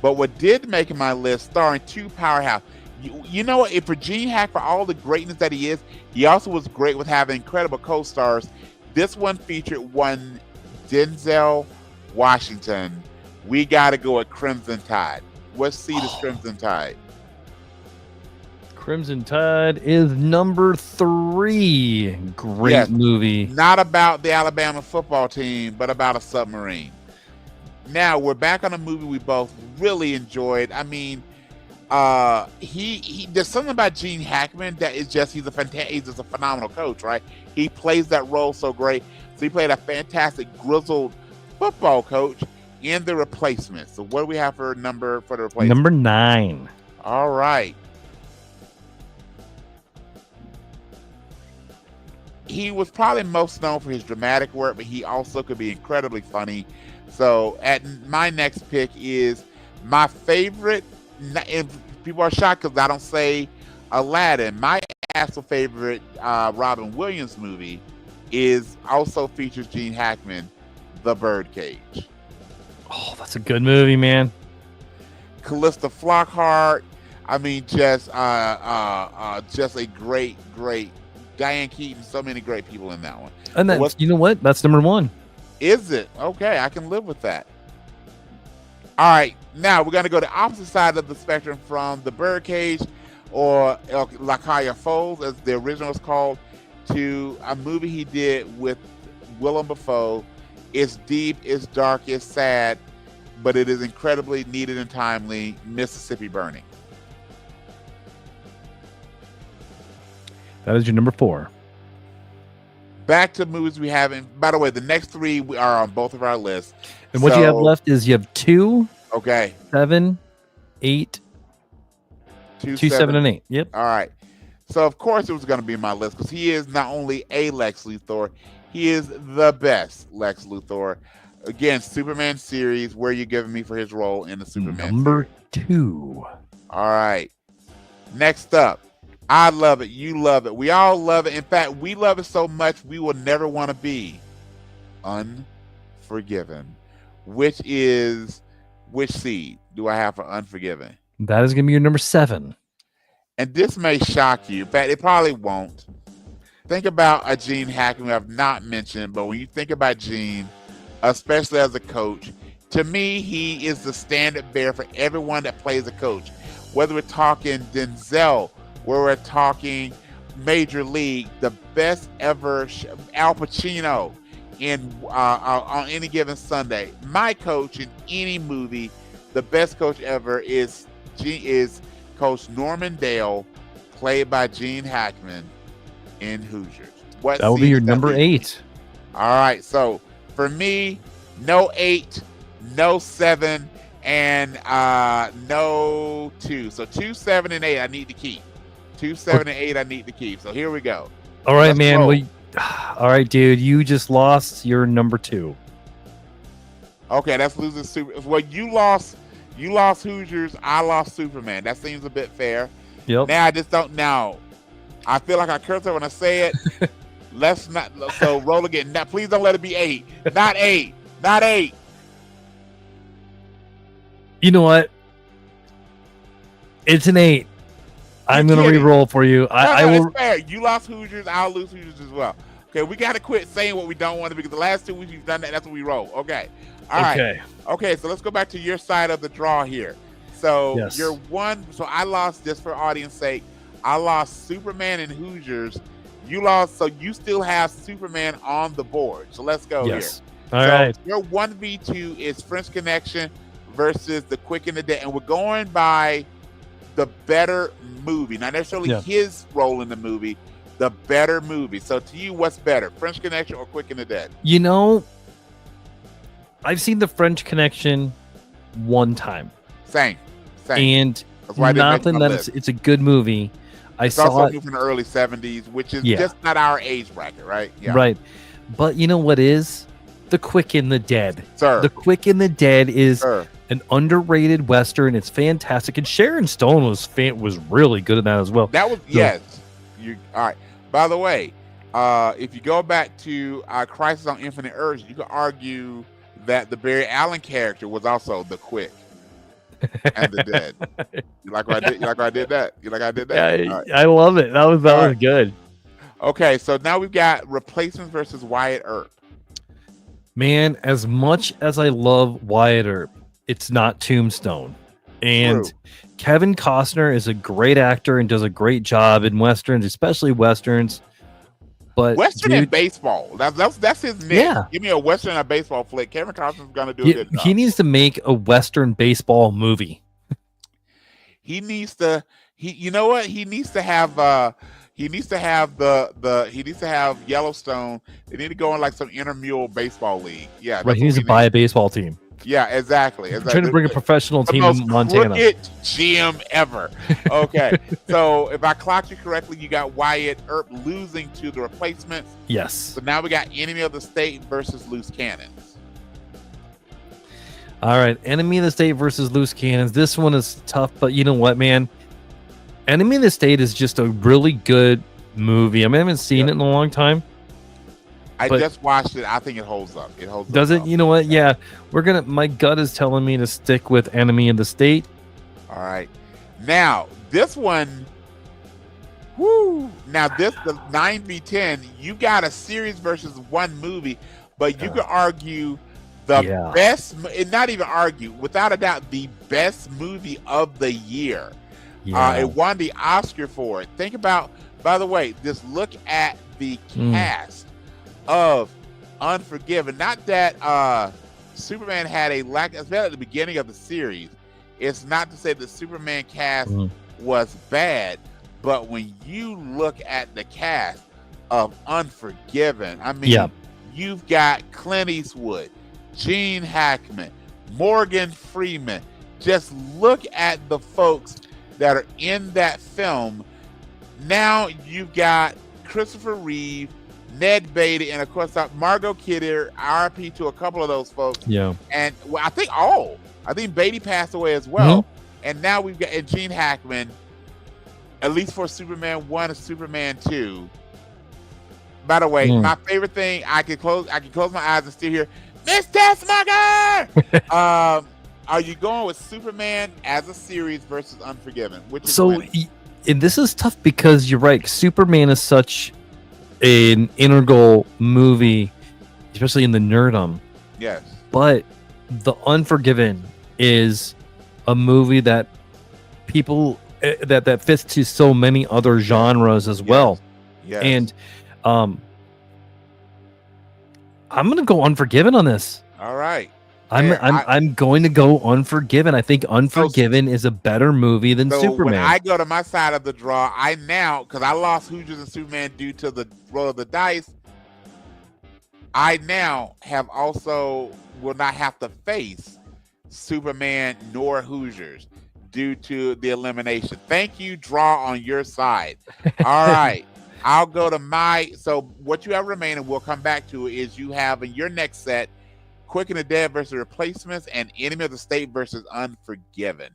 But what did make my list, starring 2 powerhouse. You know what? For Gene Hack, for all the greatness that he is, he also was great with having incredible co-stars. This one featured one Denzel Washington. We got to go with Crimson Tide. What seed is Crimson Tide? Crimson Tide is number 3. Great movie. Not about the Alabama football team, but about a submarine. Now we're back on a movie we both really enjoyed. I mean, there's something about Gene Hackman that is just he's just a phenomenal coach, right? He plays that role so great. So he played a fantastic grizzled football coach in The Replacement. So what do we have for The Replacement? Number 9. All right. He was probably most known for his dramatic work, but he also could be incredibly funny. So at my next pick is my favorite, and people are shocked because I don't say Aladdin. My actual favorite Robin Williams movie also features Gene Hackman, The Birdcage. Oh, that's a good movie, man. Callista Flockhart. I mean, just a great Diane Keaton. So many great people in that one. And then you know what? That's number 1. Is it? Okay, I can live with that. All right, now we're going to go to the opposite side of the spectrum from The Birdcage, or La Calle Foles, as the original is called, to a movie he did with Willem Dafoe. It's deep, it's dark, it's sad, but it is incredibly needed and timely. Mississippi Burning. That is your number 4. Back to movies we haven't. By the way, the next 3 are on both of our lists. And what you have left is you have 2, okay, 7, 8, 2, 7, and 8. Yep. All right. So of course it was going to be my list because he is not only a Lex Luthor, he is the best Lex Luthor. Again, Superman series. Where are you giving me for his role in the Superman? Number 2. All right. Next up. I love it. You love it. We all love it. In fact, we love it so much we will never want to be Unforgiven. Which seed do I have for Unforgiven? That is going to be your number 7. And this may shock you. In fact, it probably won't. Think about a Gene Hackman I've not mentioned, but when you think about Gene, especially as a coach, to me, he is the standard bearer for everyone that plays a coach. Whether we're talking Denzel, where we're talking Major League, the best ever Al Pacino on any given Sunday. My coach in any movie, the best coach ever is Coach Norman Dale, played by Gene Hackman in Hoosiers. That will be your number 8. All right, so for me, no 8, no 7, and no 2. So 2, 7, and 8 I need to keep. 2, 7, and 8 I need to keep. So here we go. All right, man. Well, All right, dude. You just lost your number 2. Okay, that's losing Super. Well, you lost Hoosiers. I lost Superman. That seems a bit fair. Yep. Now I just don't know. I feel like I curse her when I say it. Let's not. So roll again. Now, please don't let it be 8. Not 8. Not 8. You know what? It's an 8. I'm going to re-roll for you. I will. It's fair. You lost Hoosiers. I'll lose Hoosiers as well. Okay, we got to quit saying what we don't want to because the last 2 weeks you've done that. That's what we roll. Okay. All right. Okay, so let's go back to your side of the draw here. So you're one. So I lost, just for audience sake, I lost Superman and Hoosiers. You lost, so you still have Superman on the board. So let's go here. All right. Your 1v2 is French Connection versus The Quick and the Dead. And we're going by the better movie. Not necessarily his role in the movie, the better movie. So to you, what's better, French Connection or Quick and the Dead? You know, I've seen the French Connection one time. Same. And nothing that it's a good movie. It's also a movie from the early 70s, which is just not our age bracket, right? Yeah. Right. But you know what is? The Quick and the Dead. Sir. The Quick and the Dead is an underrated Western. It's fantastic. And Sharon Stone was really good at that as well. That was, all right. By the way, if you go back to Crisis on Infinite Earths, you could argue that the Barry Allen character was also the Quick and the Dead. You like what I did? You like what I did that? You like I did that? Yeah, right. I love it. That was good. Okay, so now we've got Replacements versus Wyatt Earp. Man, as much as I love Wyatt Earp, it's not Tombstone. And Kevin Costner is a great actor and does a great job in Westerns, especially Westerns. But Western and baseball. That's his niche. Yeah. Give me a Western and a baseball flick. Kevin Costner's gonna do a good job. He needs to make a Western baseball movie. He needs to. You know what? He needs to have. He needs to have he needs to have Yellowstone. They need to go in like some intramural baseball league. Yeah, right. He needs to buy a baseball team. Yeah, exactly. Trying to bring a professional team in Montana. GM ever. Okay, so if I clocked you correctly, you got Wyatt Earp losing to the Replacements. Yes. So now we got Enemy of the State versus Loose Cannons. All right, Enemy of the State versus Loose Cannons. This one is tough, but you know what, man? Enemy of the State is just a really good movie. I haven't seen it in a long time. I just watched it. I think it holds up. Does it? You know what? Yeah, my gut is telling me to stick with Enemy of the State. All right. Now, this one, now the 9v10, you got a series versus one movie, but you could argue the best, and not even argue, without a doubt, the best movie of the year. It won the Oscar for it. Think about, by the way, just look at the cast of Unforgiven. Not that Superman had a lack, especially at the beginning of the series. It's not to say the Superman cast was bad, but when you look at the cast of Unforgiven, I mean, you've got Clint Eastwood, Gene Hackman, Morgan Freeman. Just look at the folks that are in that film. Now you've got Christopher Reeve, Ned Beatty, and of course Margot Kidder, RIP to a couple of those folks. Yeah. And I think Beatty passed away as well. And now we've got Gene Hackman, at least for Superman 1 and Superman 2. By the way, my favorite thing, I can close my eyes and still hear Mr. Smuggler. Are you going with Superman as a series versus Unforgiven? Which is and this is tough because you're right. Superman is such an integral movie, especially in the nerdom. Yes. But The Unforgiven is a movie that people that fits to so many other genres as well. Yes. And I'm gonna go Unforgiven on this. All right. I'm going to go Unforgiven. I think Unforgiven is a better movie than Superman. When I go to my side of the draw, because I lost Hoosiers and Superman due to the roll of the dice, I now will not have to face Superman nor Hoosiers due to the elimination. Thank you, draw on your side. All right. I'll go to so what you have remaining, we'll come back to, is you have in your next set Quick and the Dead versus Replacements and Enemy of the State versus Unforgiven.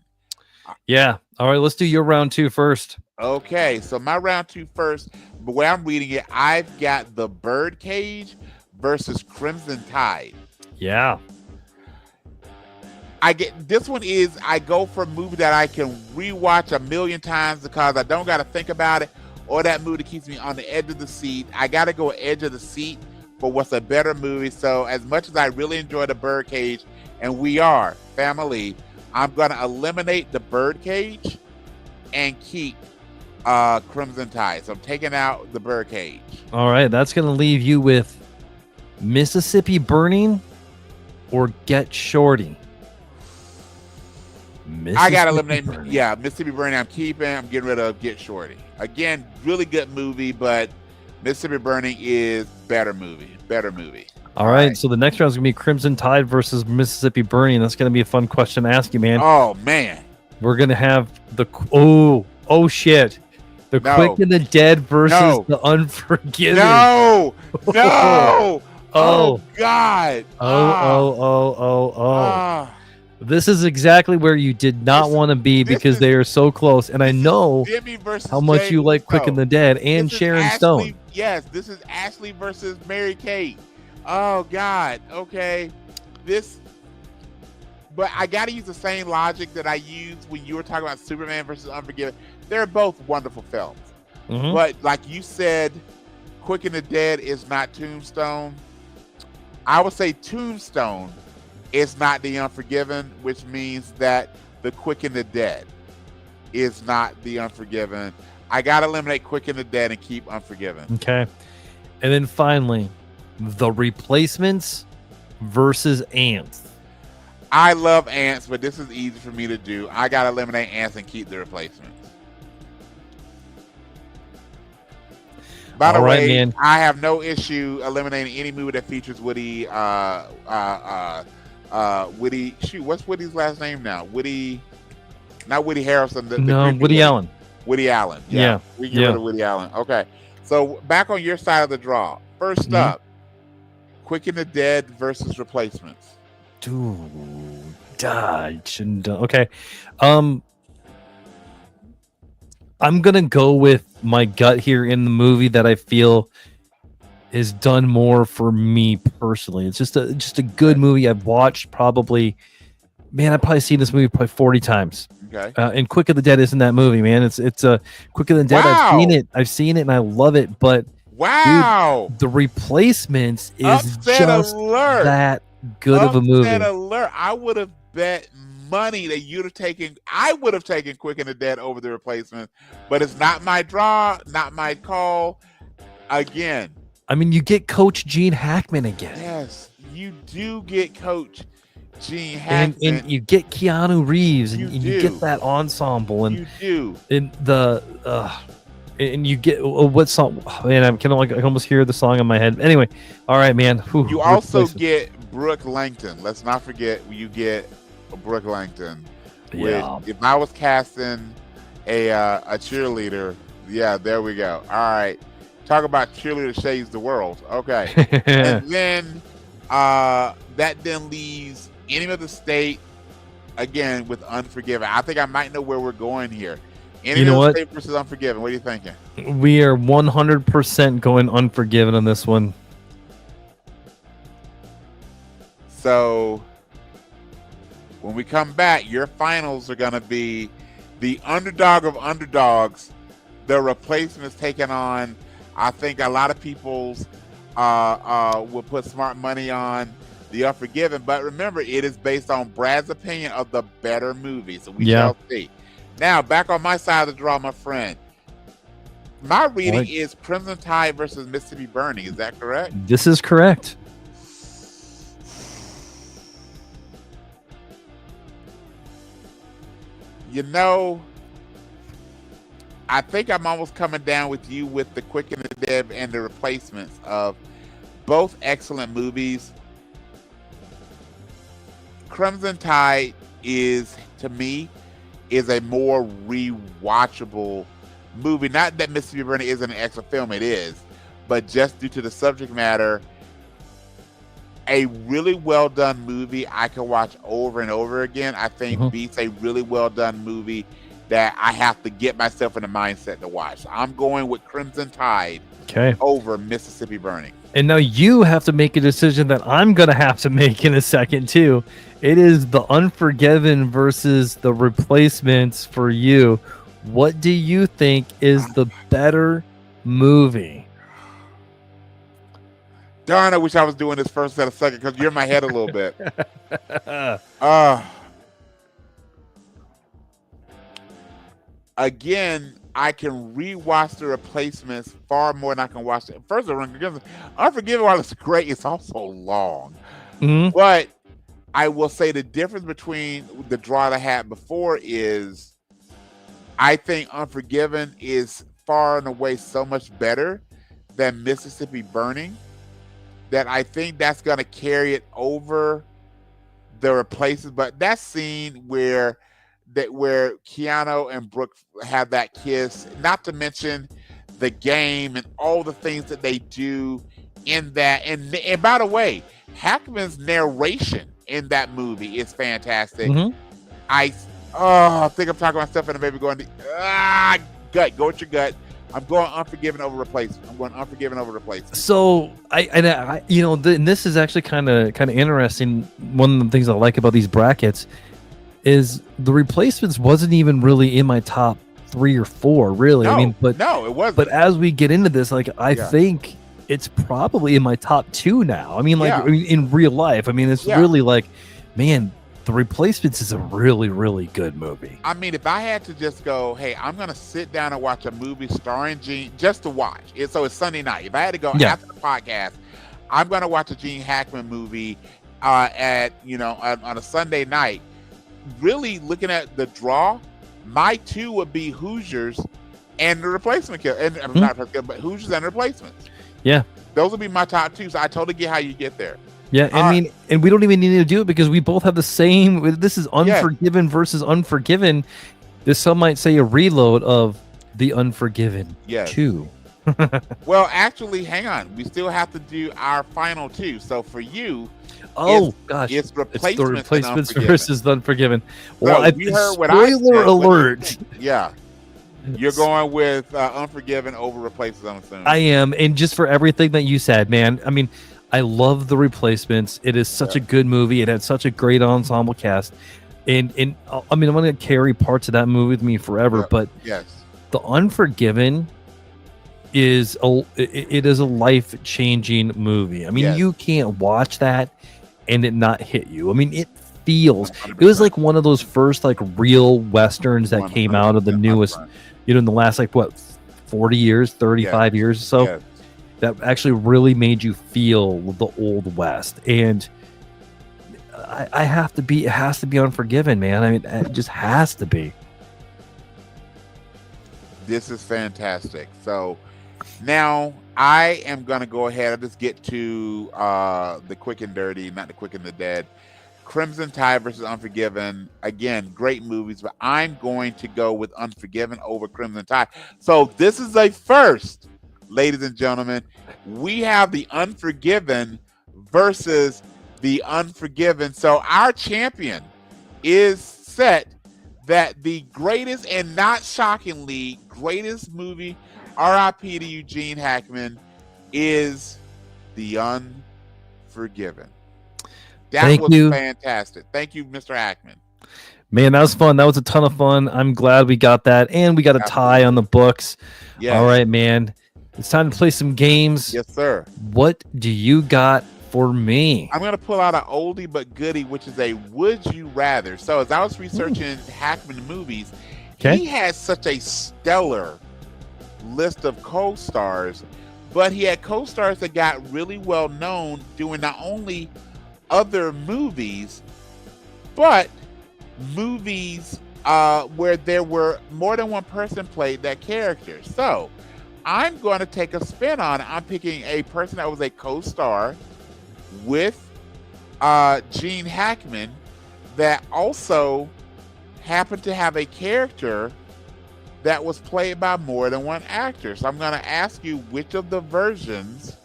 Yeah. All right, let's do your round 2 first. Okay, so my round 2 first, the way I'm reading it, I've got The Birdcage versus Crimson Tide. Yeah. I go for a movie that I can rewatch a million times because I don't got to think about it, or that movie that keeps me on the edge of the seat. I got to go edge of the seat for what's a better movie. So as much as I really enjoy The Birdcage, and we are family, I'm going to eliminate The Birdcage and keep Crimson Tide. So I'm taking out The Birdcage. All right, that's going to leave you with Mississippi Burning or Get Shorty. I got to eliminate, Mississippi Burning I'm keeping. I'm getting rid of Get Shorty. Again, really good movie, but Mississippi Burning is better movie. All right, so the next round is going to be Crimson Tide versus Mississippi Burning. That's going to be a fun question to ask you, man. Oh, man. We're going to have shit. The Quick and the Dead versus the Unforgiven. No. Oh, God. This is exactly where you did not want to be because they are so close. And I know how much you like Quick and the Dead and Sharon Stone. Yes, this is Ashley versus Mary Kate. Oh, God. Okay. But I got to use the same logic that I used when you were talking about Superman versus Unforgiven. They're both wonderful films. Mm-hmm. But like you said, Quick and the Dead is not Tombstone. I would say Tombstone is not The Unforgiven, which means that the Quick and the Dead is not The Unforgiven. I got to eliminate Quick and the Dead and keep Unforgiven. Okay. And then finally, The Replacements versus Ants. I love Ants, but this is easy for me to do. I got to eliminate Ants and keep The Replacements. By the way, man, I have no issue eliminating any movie that features Woody. Woody. Shoot, what's Woody's last name now? Woody, not Woody Harrelson. Woody Allen. Woody Allen. Yeah. We get rid of Woody Allen. Okay. So back on your side of the draw. First up, Quick and the Dead versus Replacements. Dude, okay. I'm gonna go with my gut here in the movie that I feel has done more for me personally. It's just a good movie. I've watched I've probably seen this movie probably 40 times. Okay. And Quick of the Dead isn't that movie, man. It's Quick of the Dead. Wow. I've seen it and I love it. But dude, The Replacements is Upset just alert. that good of a movie. Alert. I would have bet money that I would have taken Quick and the Dead over The Replacement, but it's not my draw, not my call. Again, I mean, you get Coach Gene Hackman again. Yes, you do get Coach Gene Hackman, and you get Keanu Reeves, and you get that ensemble, and you do. And and you get what song? Man, I can almost hear the song in my head. Anyway, all right, man. Whew, you also get Brooke Langton. Let's not forget you get Brooke Langton. Yeah. If I was casting a cheerleader, there we go. All right. Talk about cheerleader saves the world. Okay. And then that then leaves Enemy of the State again with Unforgiven. I think I might know where we're going here. Enemy of the State versus Unforgiven. What are you thinking? We are 100% going Unforgiven on this one. So when we come back, your finals are going to be the underdog of underdogs, The Replacements, taking on, I think a lot of people's will put smart money on The Unforgiven. But remember, it is based on Brad's opinion of the better movie. So we shall see. Now, back on my side of the draw, my friend. My reading is Crimson Tide versus Mississippi Burning. Is that correct? This is correct. You know, I think I'm almost coming down with you with the Quick and the Dead and The Replacements of both excellent movies. Crimson Tide is, to me, is a more rewatchable movie. Not that Mississippi Burning isn't an excellent film, it is, but just due to the subject matter, a really well done movie I can watch over and over again. I think beats a really well done movie that I have to get myself in the mindset to watch. I'm going with Crimson Tide over Mississippi Burning. And now you have to make a decision that I'm going to have to make in a second too. It is The Unforgiven versus The Replacements for you. What do you think is the better movie? Darn, I wish I was doing this first instead of second because you're in my head a little bit. Again, I can rewatch The Replacements far more than I can watch it. First of all, Unforgiven, while it's great, it's also long. But I will say the difference between the draw that I had before is I think Unforgiven is far and away so much better than Mississippi Burning that I think that's going to carry it over The Replacements. But that scene where Keanu and Brooke have that kiss, not to mention the game and all the things that they do in that. And by the way, Hackman's narration in that movie is fantastic. I think I'm talking myself in the baby going, gut, go with your gut. I'm going Unforgiven over Replacement. So I you know, and this is actually kind of interesting. One of the things I like about these brackets is The Replacements wasn't even really in my top 3 or 4, really. No, I mean, but no, it wasn't. But as we get into this, like I think it's probably in my top 2 now. I mean, like in real life. I mean, it's really like, man, The Replacements is a really, really good movie. I mean, if I had to just go, hey, I'm going to sit down and watch a movie starring Gene, just to watch it. So it's Sunday night. If I had to go after the podcast, I'm going to watch a Gene Hackman movie on a Sunday night. Really looking at the draw, my 2 would be Hoosiers and The Replacement Killer. And not but Hoosiers and The Replacements. Yeah. Those would be my top 2. So I totally get how you get there. Yeah, I mean, and we don't even need to do it because we both have the same. This is Unforgiven versus Unforgiven. Some might say a reload of The Unforgiven 2. Well, actually, hang on. We still have to do our final 2. So for you, it's The Replacements versus The Unforgiven. Well, you heard what I said. Spoiler alert. You're going with Unforgiven over Replacements, I'm assuming. I am, and just for everything that you said, man. I mean, I love The Replacements. It is such a good movie. It had such a great ensemble cast. And I mean, I'm going to carry parts of that movie with me forever. But The Unforgiven is a life-changing movie. I mean, you can't watch that and it not hit you. I mean, it feels 100%. It was like one of those first like real westerns that came out of the newest, in the last 40 years, 35 years or so. That actually really made you feel the Old West. And it has to be Unforgiven, man. I mean, it just has to be. This is fantastic. So now I am going to go ahead and just get to the quick and dirty, not the quick and the dead. Crimson Tide versus Unforgiven. Again, great movies, but I'm going to go with Unforgiven over Crimson Tide. So this is a first. Ladies and gentlemen, we have The Unforgiven versus The Unforgiven. So our champion is set that the greatest and not shockingly greatest movie, R.I.P. to Eugene Hackman, is The Unforgiven. That was fantastic. Thank you, Mr. Hackman. Man, that was fun. That was a ton of fun. I'm glad we got that. And we got a tie on the books. Yes. All right, man. It's time to play some games. Yes, sir. What do you got for me? I'm going to pull out an oldie but goodie, which is a Would You Rather. So as I was researching Hackman movies, he has such a stellar list of co-stars, but he had co-stars that got really well known doing not only other movies, but movies where there were more than one person played that character. So I'm going to take a spin on it. I'm picking a person that was a co-star with Gene Hackman that also happened to have a character that was played by more than one actor. So I'm going to ask you, which of the versions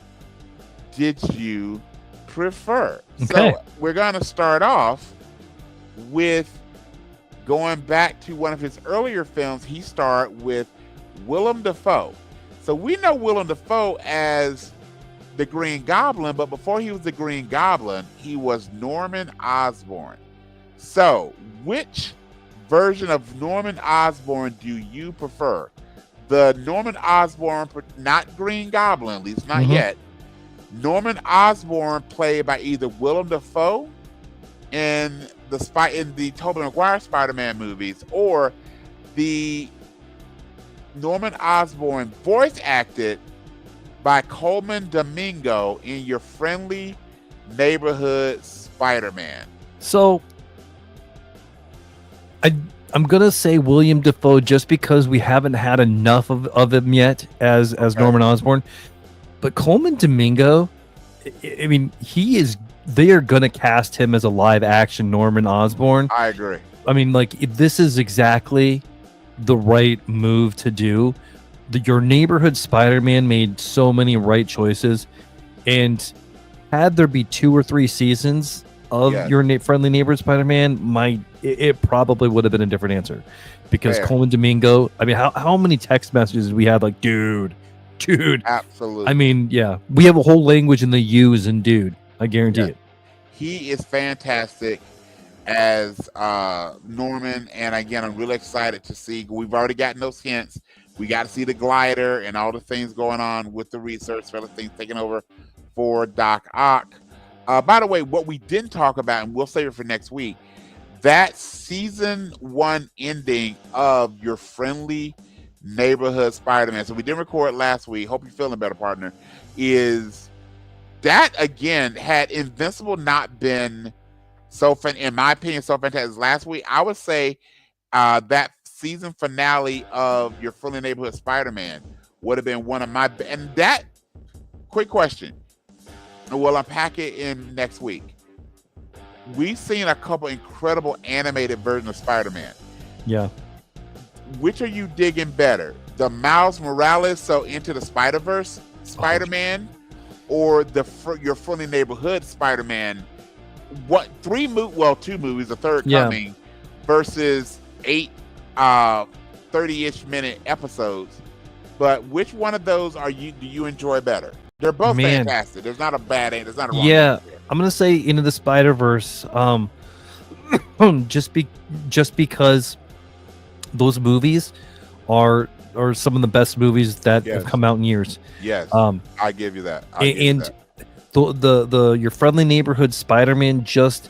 did you prefer? Okay. So we're going to start off with going back to one of his earlier films. He starred with Willem Dafoe. So we know Willem Dafoe as the Green Goblin, but before he was the Green Goblin, he was Norman Osborn. So which version of Norman Osborn do you prefer? The Norman Osborn, not Green Goblin, at least not yet. Norman Osborn played by either Willem Dafoe in the Tobey Maguire Spider-Man movies, or the Norman Osborn voice acted by Coleman Domingo in Your Friendly Neighborhood Spider-Man. So I'm gonna say William Dafoe just because we haven't had enough of him yet as Norman Osborn. But Coleman Domingo, I mean, they are gonna cast him as a live action Norman Osborn. I agree. I mean, like, this is exactly the right move to do. Your Neighborhood Spider-Man made so many right choices, and had there be 2 or 3 seasons of your Friendly Neighborhood Spider-Man, it probably would have been a different answer, because Coleman Domingo. I mean, how many text messages did we had like, dude? Absolutely. I mean, yeah, we have a whole language in the U's and dude. I guarantee it. He is fantastic as Norman, and again, I'm really excited to see. We've already gotten those hints. We got to see the glider and all the things going on with the research, for the things taking over for Doc Ock. By the way, what we didn't talk about, and we'll save it for next week, that season 1 ending of Your Friendly Neighborhood Spider-Man. So we didn't record last week. Hope you're feeling better, partner. Is that, again, had Invincible not been in my opinion, so fantastic as last week, I would say that season finale of Your Friendly Neighborhood Spider-Man would have been one of my. And that, quick question, we'll unpack it in next week. We've seen a couple incredible animated versions of Spider-Man. Yeah. Which are you digging better? The Miles Morales, so Into the Spider-Verse Spider-Man, or Your Friendly Neighborhood Spider-Man? What 2 movies, the third coming, versus 8 30-ish minute episodes. But which one of those do you enjoy better? They're both fantastic. There's not a bad end. There's not a wrong end there. I'm gonna say Into the Spider-Verse, just because those movies are some of the best movies that have come out in years. Yes, I give you that. The Your Friendly Neighborhood Spider-Man just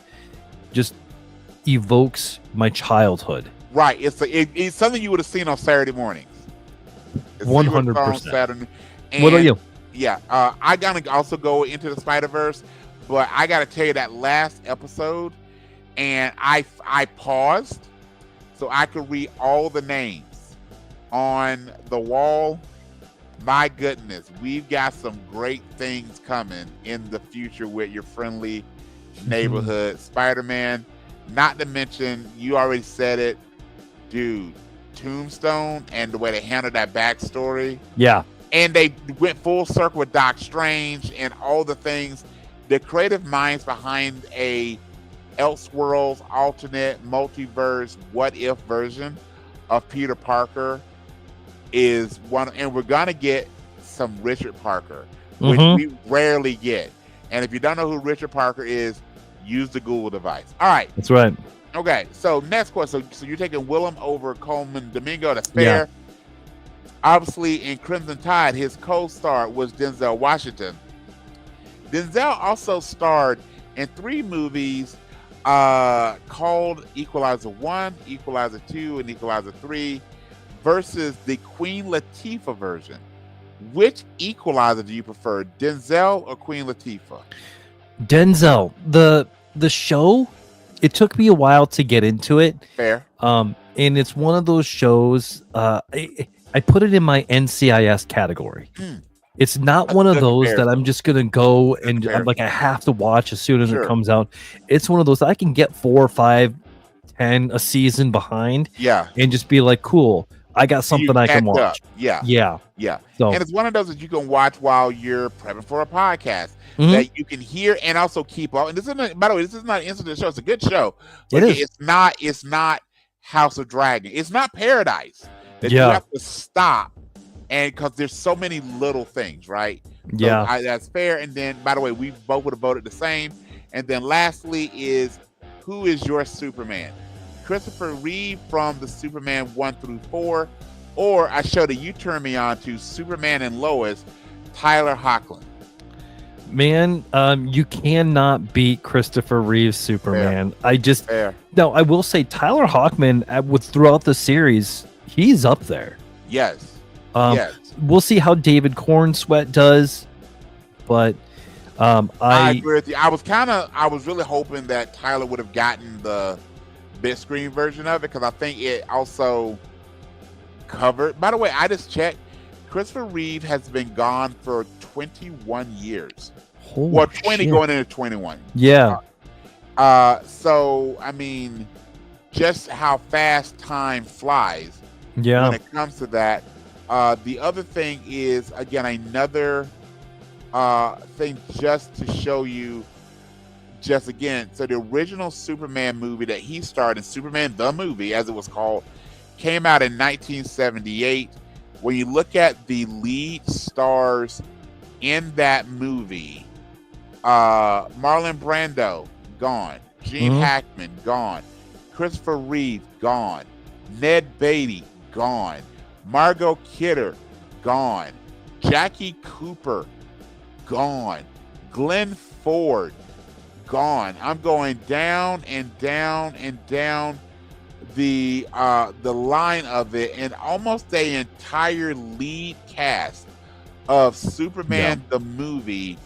evokes my childhood. Right. It's something you would have seen on Saturday mornings. 100%. What about you? Yeah, I gotta also go Into the Spider-Verse, but I gotta tell you that last episode, and I paused so I could read all the names on the wall. My goodness, we've got some great things coming in the future with Your Friendly Neighborhood Spider-Man. Not to mention, you already said it, dude, Tombstone and the way they handled that backstory. Yeah. And they went full circle with Doc Strange and all the things. The creative minds behind a Elseworlds alternate multiverse what if version of Peter Parker is one, and we're gonna get some Richard Parker, which we rarely get. And if you don't know who Richard Parker is, use the Google device. All right, that's right. Okay, so next question. So you're taking Willem over Coleman Domingo. That's fair. Yeah. Obviously, in Crimson Tide, his co-star was Denzel Washington. Denzel also starred in 3 movies called Equalizer 1, Equalizer 2, and Equalizer 3 versus the Queen Latifah version. Which Equalizer do you prefer, Denzel or Queen Latifah? Denzel. The show, it took me a while to get into it. Fair. And it's one of those shows, I put it in my NCIS category. It's not one of those that I'm just gonna go and I'm like, I have to watch as soon as it comes out. It's one of those that I can get 4, 5, 10 a season behind. Yeah. And just be like, cool. I got something I can watch. Up. Yeah. So, and it's one of those that you can watch while you're prepping for a podcast that you can hear and also keep up. And this isn't, by the way, this is not an incident show. It's a good show. But it is. It's not House of Dragon. It's not Paradise. That you have to stop, and because there's so many little things, right? So that's fair. And then, by the way, we both would have voted the same. And then lastly is, who is your Superman? Christopher Reeve from the Superman 1 through 4, or I showed that you turned me on to Superman and Lois, Tyler Hoechlin. Man, you cannot beat Christopher Reeve's Superman. No, I will say Tyler Hoechlin throughout the series, he's up there. Yes. We'll see how David Cornsweet does, but I agree with you. I was really hoping that Tyler would have gotten the big screen version of it, because I think it also covered. By the way, I just checked. Christopher Reeve has been gone for 21 years. Holy 20 shit. going into 21. Yeah. So I mean, just how fast time flies. Yeah. When it comes to that. The other thing is, again, another thing just to show you, so the original Superman movie that he starred in, Superman the movie, as it was called, came out in 1978. When you look at the lead stars in that movie, Marlon Brando, gone. Gene Hackman, gone. Christopher Reeve, gone. Ned Beatty, gone. Margot Kidder, gone. Jackie Cooper, gone. Glenn Ford, gone. I'm going down and down and down the line of it, and almost the entire lead cast of Superman the movie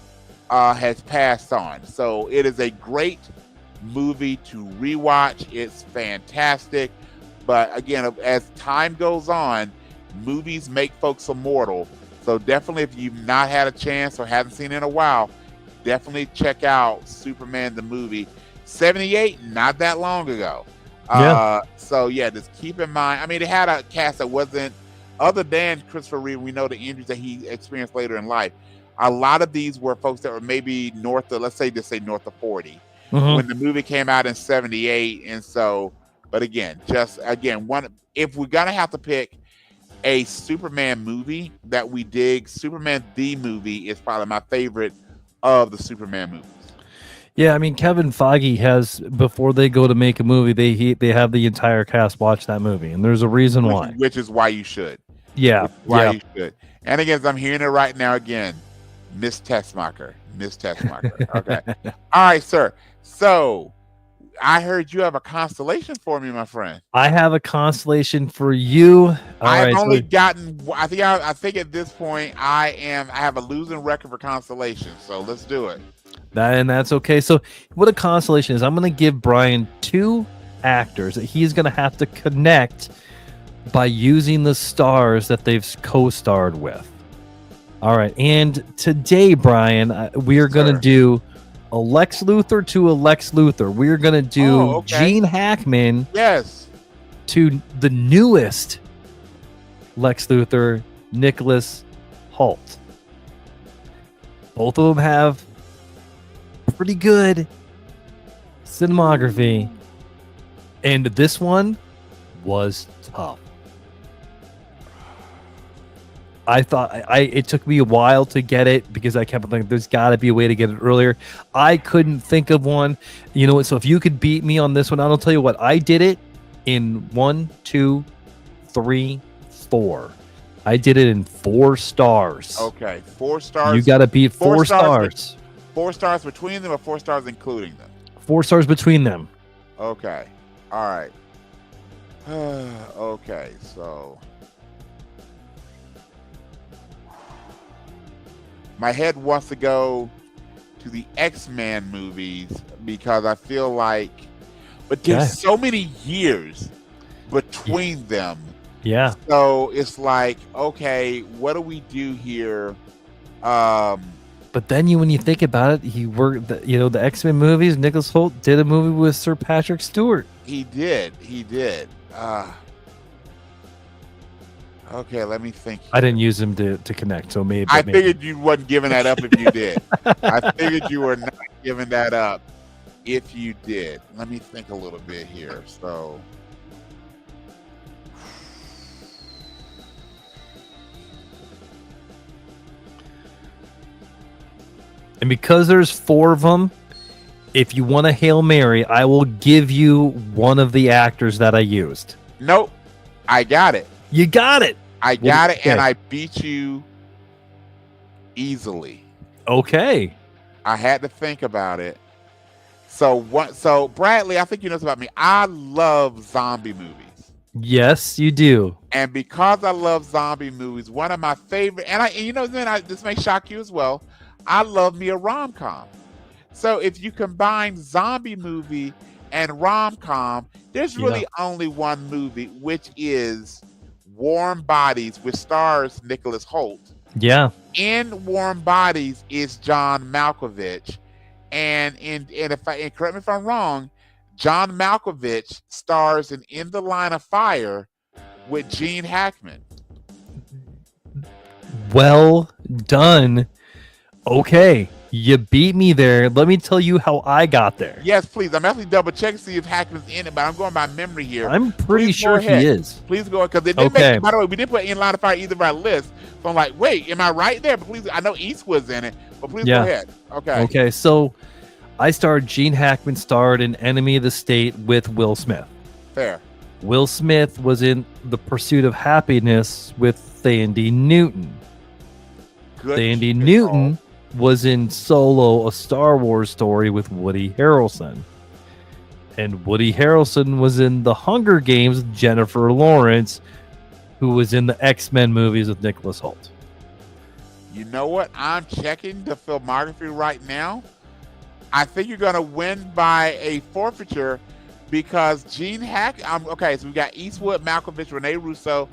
has passed on. So it is a great movie to rewatch. It's fantastic. But again, as time goes on, movies make folks immortal. So definitely, if you've not had a chance or haven't seen it in a while, definitely check out Superman the movie. 78, not that long ago. So just keep in mind. I mean, it had a cast that wasn't, other than Christopher Reeve, we know the injuries that he experienced later in life. A lot of these were folks that were maybe north of, let's say, north of 40 when the movie came out in 78. And so, but again, if we're gonna have to pick a Superman movie that we dig, Superman the movie is probably my favorite of the Superman movies. Yeah, I mean, Kevin Feige has, before they go to make a movie, they have the entire cast watch that movie, and there's a reason why. Which is why you should. Yeah. You should. And again, as I'm hearing it right now again, Miss Tessmacher. Okay. All right, sir. So I heard you have a constellation for me, my friend. I have a constellation for you. I think at this point I have a losing record for constellations. So let's do it. That's okay. So what a constellation is, I'm going to give Brian 2 actors that he's going to have to connect by using the stars that they've co-starred with. All right. And today, Brian, we are going to do a Lex Luthor to a Lex Luthor. We're going to do Gene Hackman to the newest Lex Luthor, Nicholas Hoult. Both of them have pretty good cinematography, and this one was tough. I thought it took me a while to get it because I kept thinking there's got to be a way to get it earlier. I couldn't think of one. You know what? So if you could beat me on this one, I'll tell you what. I did it in 1, 2, 3, 4. I did it in 4 stars. Okay, 4 stars. You got to beat 4 stars. 4 stars between them, or 4 stars including them? 4 stars between them. Okay. All right. Okay, so my head wants to go to the X-Men movies because I feel like, but there's so many years between them. Yeah. So it's like, okay, what do we do here? But then when you think about it, he worked, the X-Men movies, Nicholas Hoult did a movie with Sir Patrick Stewart. He did. Okay, let me think. I didn't use him to connect, so maybe. I figured you wasn't giving that up if you did. I figured you were not giving that up if you did. Let me think a little bit here. So, and because there's 4 of them, if you want a Hail Mary, I will give you one of the actors that I used. nope, I got it. You got it. I got it, Okay. and I beat you easily. Okay. I had to think about it. So what? So Bradley, I think you know this about me. I love zombie movies, Yes, you do. and because I love zombie movies, one of my favorite, and you know, this may shock you as well. I love me a rom-com. So if you combine zombie movie and rom-com, there's really only one movie, which is Warm Bodies, which stars Nicholas Hoult. Yeah. In Warm Bodies is John Malkovich, and correct me if I'm wrong, John Malkovich stars in the Line of Fire with Gene Hackman. Well done. Okay. You beat me there. Let me tell you how I got there. Yes, please. I'm actually double checking to see if Hackman's in it, but I'm going by memory here. I'm pretty Please sure go ahead. he is. Please go, because it didn't Okay. make, by the way, we didn't put in Line of Fire either of our lists. So I'm like, wait, am I right there? But please, I know Eastwood's in it, but please Yeah. go ahead. Okay. Okay, so Gene Hackman starred in Enemy of the State with Will Smith. Fair. Will Smith was in The Pursuit of Happiness with Thandie Newton. Good. Thandie good Newton was in Solo, a Star Wars story with Woody Harrelson. And Woody Harrelson was in The Hunger Games with Jennifer Lawrence, who was in the X-Men movies with Nicholas Hoult. call. You know what? I'm checking the filmography right now. I think you're going to win by a forfeiture because Gene Hackman. Okay, so we got Eastwood, Malkovich, Rene Russo,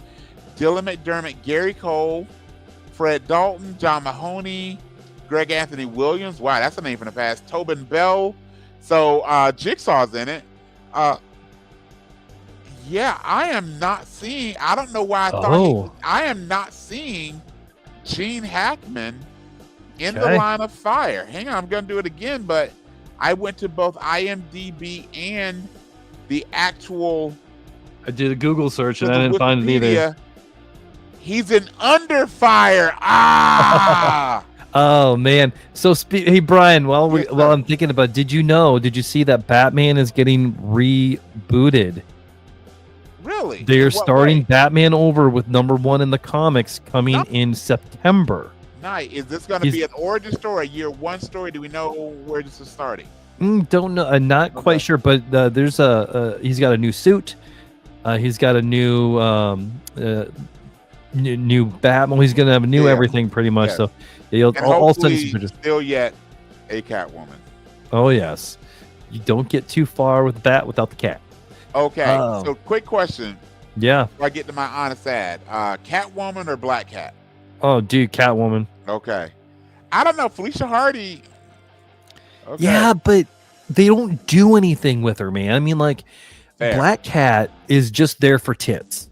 Dylan McDermott, Gary Cole, Fred Dalton, John Mahoney, Greg Anthony Williams. Wow, that's a name from the past. Tobin Bell. So Jigsaw's in it. Yeah, I am not seeing. I don't know why I thought I am not seeing Gene Hackman in the Line of Fire. Hang on, I'm gonna do it again, but I went to both IMDb and the actual. I did a Google search and I didn't find it either. He's in Under Fire. Ah. Oh man! So, hey Brian, while I'm thinking about, did you see that Batman is getting rebooted? Really? They're starting Batman over with #1 in the comics coming in September. Nice. Is this going to be an origin story, a year 1 story? Do we know where this is starting? Don't know. I'm not quite sure, but there's he's got a new suit. He's got a new new Batman. He's gonna have a new everything pretty much. So he'll all still yet a Catwoman. Oh yes, you don't get too far with the bat without the cat. Okay, so quick question. Yeah. Before I get to my honest ad, Catwoman or Black Cat? Oh, dude, Catwoman. Okay. I don't know, Felicia Hardy. Okay. Yeah, but they don't do anything with her, man. I mean, like, Black Cat is just there for tits.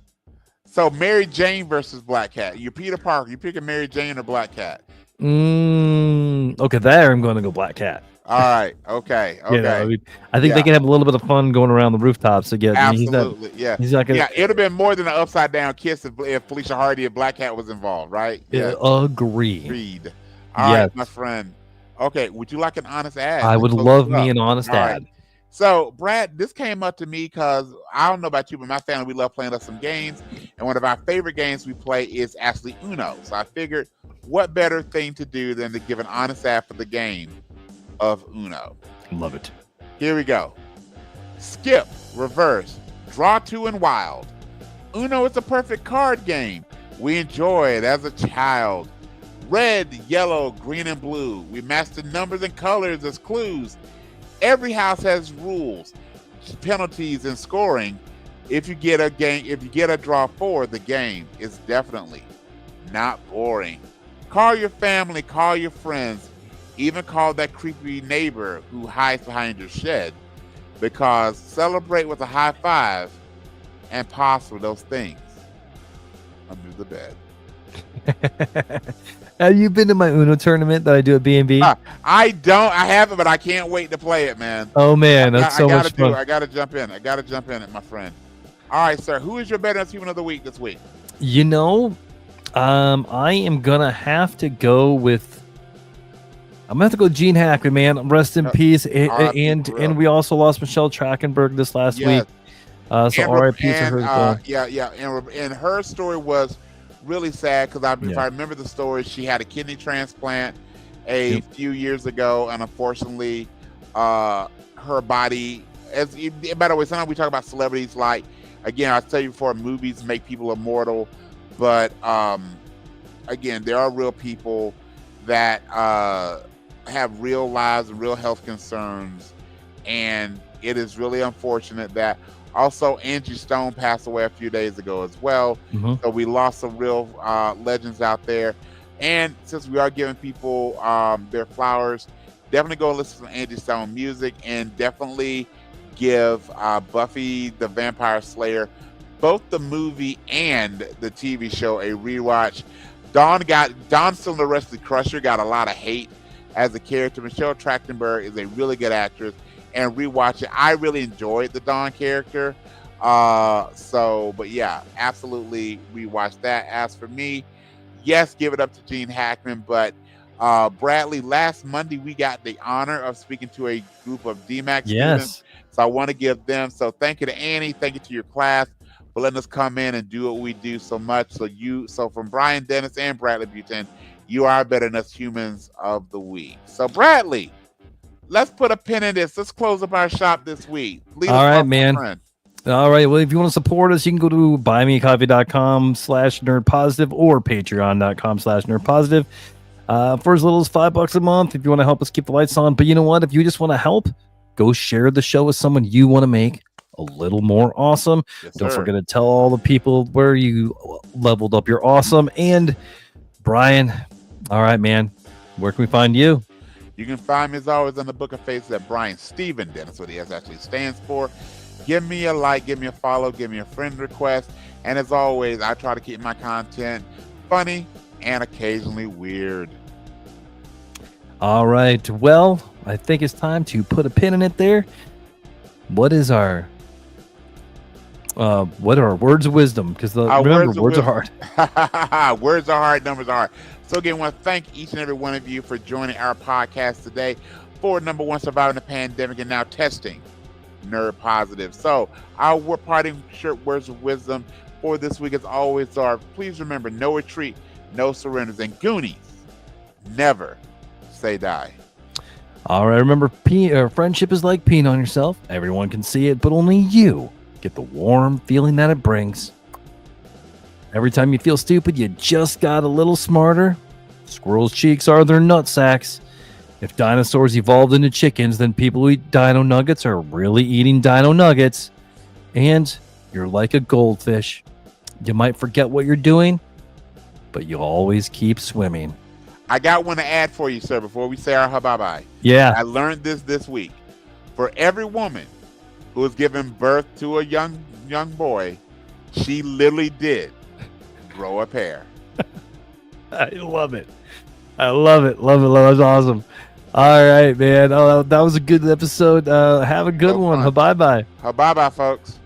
So Mary Jane versus Black Cat. You're Peter Parker. You picking Mary Jane or Black Cat? Okay, there I'm going to go Black Cat. All right. Okay. You know, I think they can have a little bit of fun going around the rooftops again. Absolutely. He's not gonna, it would have been more than an upside down kiss if Felicia Hardy and Black Cat was involved, right? Yeah. Agreed. All right, my friend. Okay. Would you like an honest ad? I would love me an honest ad. Right. So, Brad, this came up to me because I don't know about you, but my family, we love playing us some games. And one of our favorite games we play is actually Uno. So I figured what better thing to do than to give an honest ad for the game of Uno. Love it. Here we go. Skip, reverse, draw 2 and wild. Uno is a perfect card game. We enjoy it as a child. Red, yellow, green, and blue. We match the numbers and colors as clues. Every house has rules, penalties, and scoring. If you get a draw 4, the game is definitely not boring. Call your family, call your friends, even call that creepy neighbor who hides behind your shed, because celebrate with a high five and possible those things under the bed. Have you been to my Uno tournament that I do at B&B? I don't. I haven't, but I can't wait to play it, man. Oh man, that's so much fun. I gotta jump in. I gotta jump in it, my friend. All right, sir. Who is your better human of the week this week? You know, I am gonna have to go with. I'm gonna have to go Gene Hackman, man. Rest in peace. And we also lost Michelle Trachtenberg this last week. So R.I.P. to her. Yeah. And her story was really sad because if I remember the story, she had a kidney transplant a few years ago, and unfortunately, her body. By the way, sometimes we talk about celebrities like. Again, I tell you before, movies make people immortal, but again, there are real people that have real lives and real health concerns, and it is really unfortunate that also Angie Stone passed away a few days ago as well. So we lost some real legends out there, and since we are giving people their flowers, definitely go listen to Angie Stone music, and definitely give Buffy the Vampire Slayer, both the movie and the TV show, a rewatch. Dawn still in the Arrested Crusher got a lot of hate as a character. Michelle Trachtenberg is a really good actress, and rewatch it. I really enjoyed the Dawn character. But yeah, absolutely rewatch that. As for me, yes, give it up to Gene Hackman, but Bradley, last Monday we got the honor of speaking to a group of DMAC students. So I want to give them. So thank you to Annie. Thank you to your class for letting us come in and do what we do so much. So from Brian Dennis and Bradley Buchanan, you are better than us humans of the week. So Bradley, let's put a pin in this. Let's close up our shop this week. All right, man. All right. Well, if you want to support us, you can go to buymeacoffee.com/nerdpositive or patreon.com/nerdpositive. For as little as $5 a month, if you want to help us keep the lights on. But you know what? If you just want to help, go share the show with someone you want to make a little more awesome. Don't forget to tell all the people where you leveled up your awesome. And Brian, all right, man, where can we find you? You can find me as always on the Book of Faces at Brian Stephen Dennis, what he actually stands for. Give me a like, give me a follow, give me a friend request. And as always, I try to keep my content funny and occasionally weird. All right. Well, I think it's time to put a pin in it there. What is our what are our words of wisdom? Because remember, words are hard. Words are hard, numbers are hard. So again, I want to thank each and every one of you for joining our podcast today for number one, surviving the pandemic and now testing Nerd Positive. So our parting shirt words of wisdom for this week as always are, please remember, no retreat, no surrenders, and Goonies, never say die. All right, remember, friendship is like peeing on yourself. Everyone can see it, but only you get the warm feeling that it brings. Every time you feel stupid, you just got a little smarter. Squirrels' cheeks are their nut sacks. If dinosaurs evolved into chickens, then people who eat dino nuggets are really eating dino nuggets. And you're like a goldfish. You might forget what you're doing, but you'll always keep swimming. I got one to add for you, sir, before we say our bye-bye. Yeah. I learned this week. For every woman who has given birth to a young boy, she literally did grow a pair. I love it. I love it. Love it. That's awesome. All right, man. Oh, that was a good episode. Have a good one. Bye-bye. Bye-bye, folks.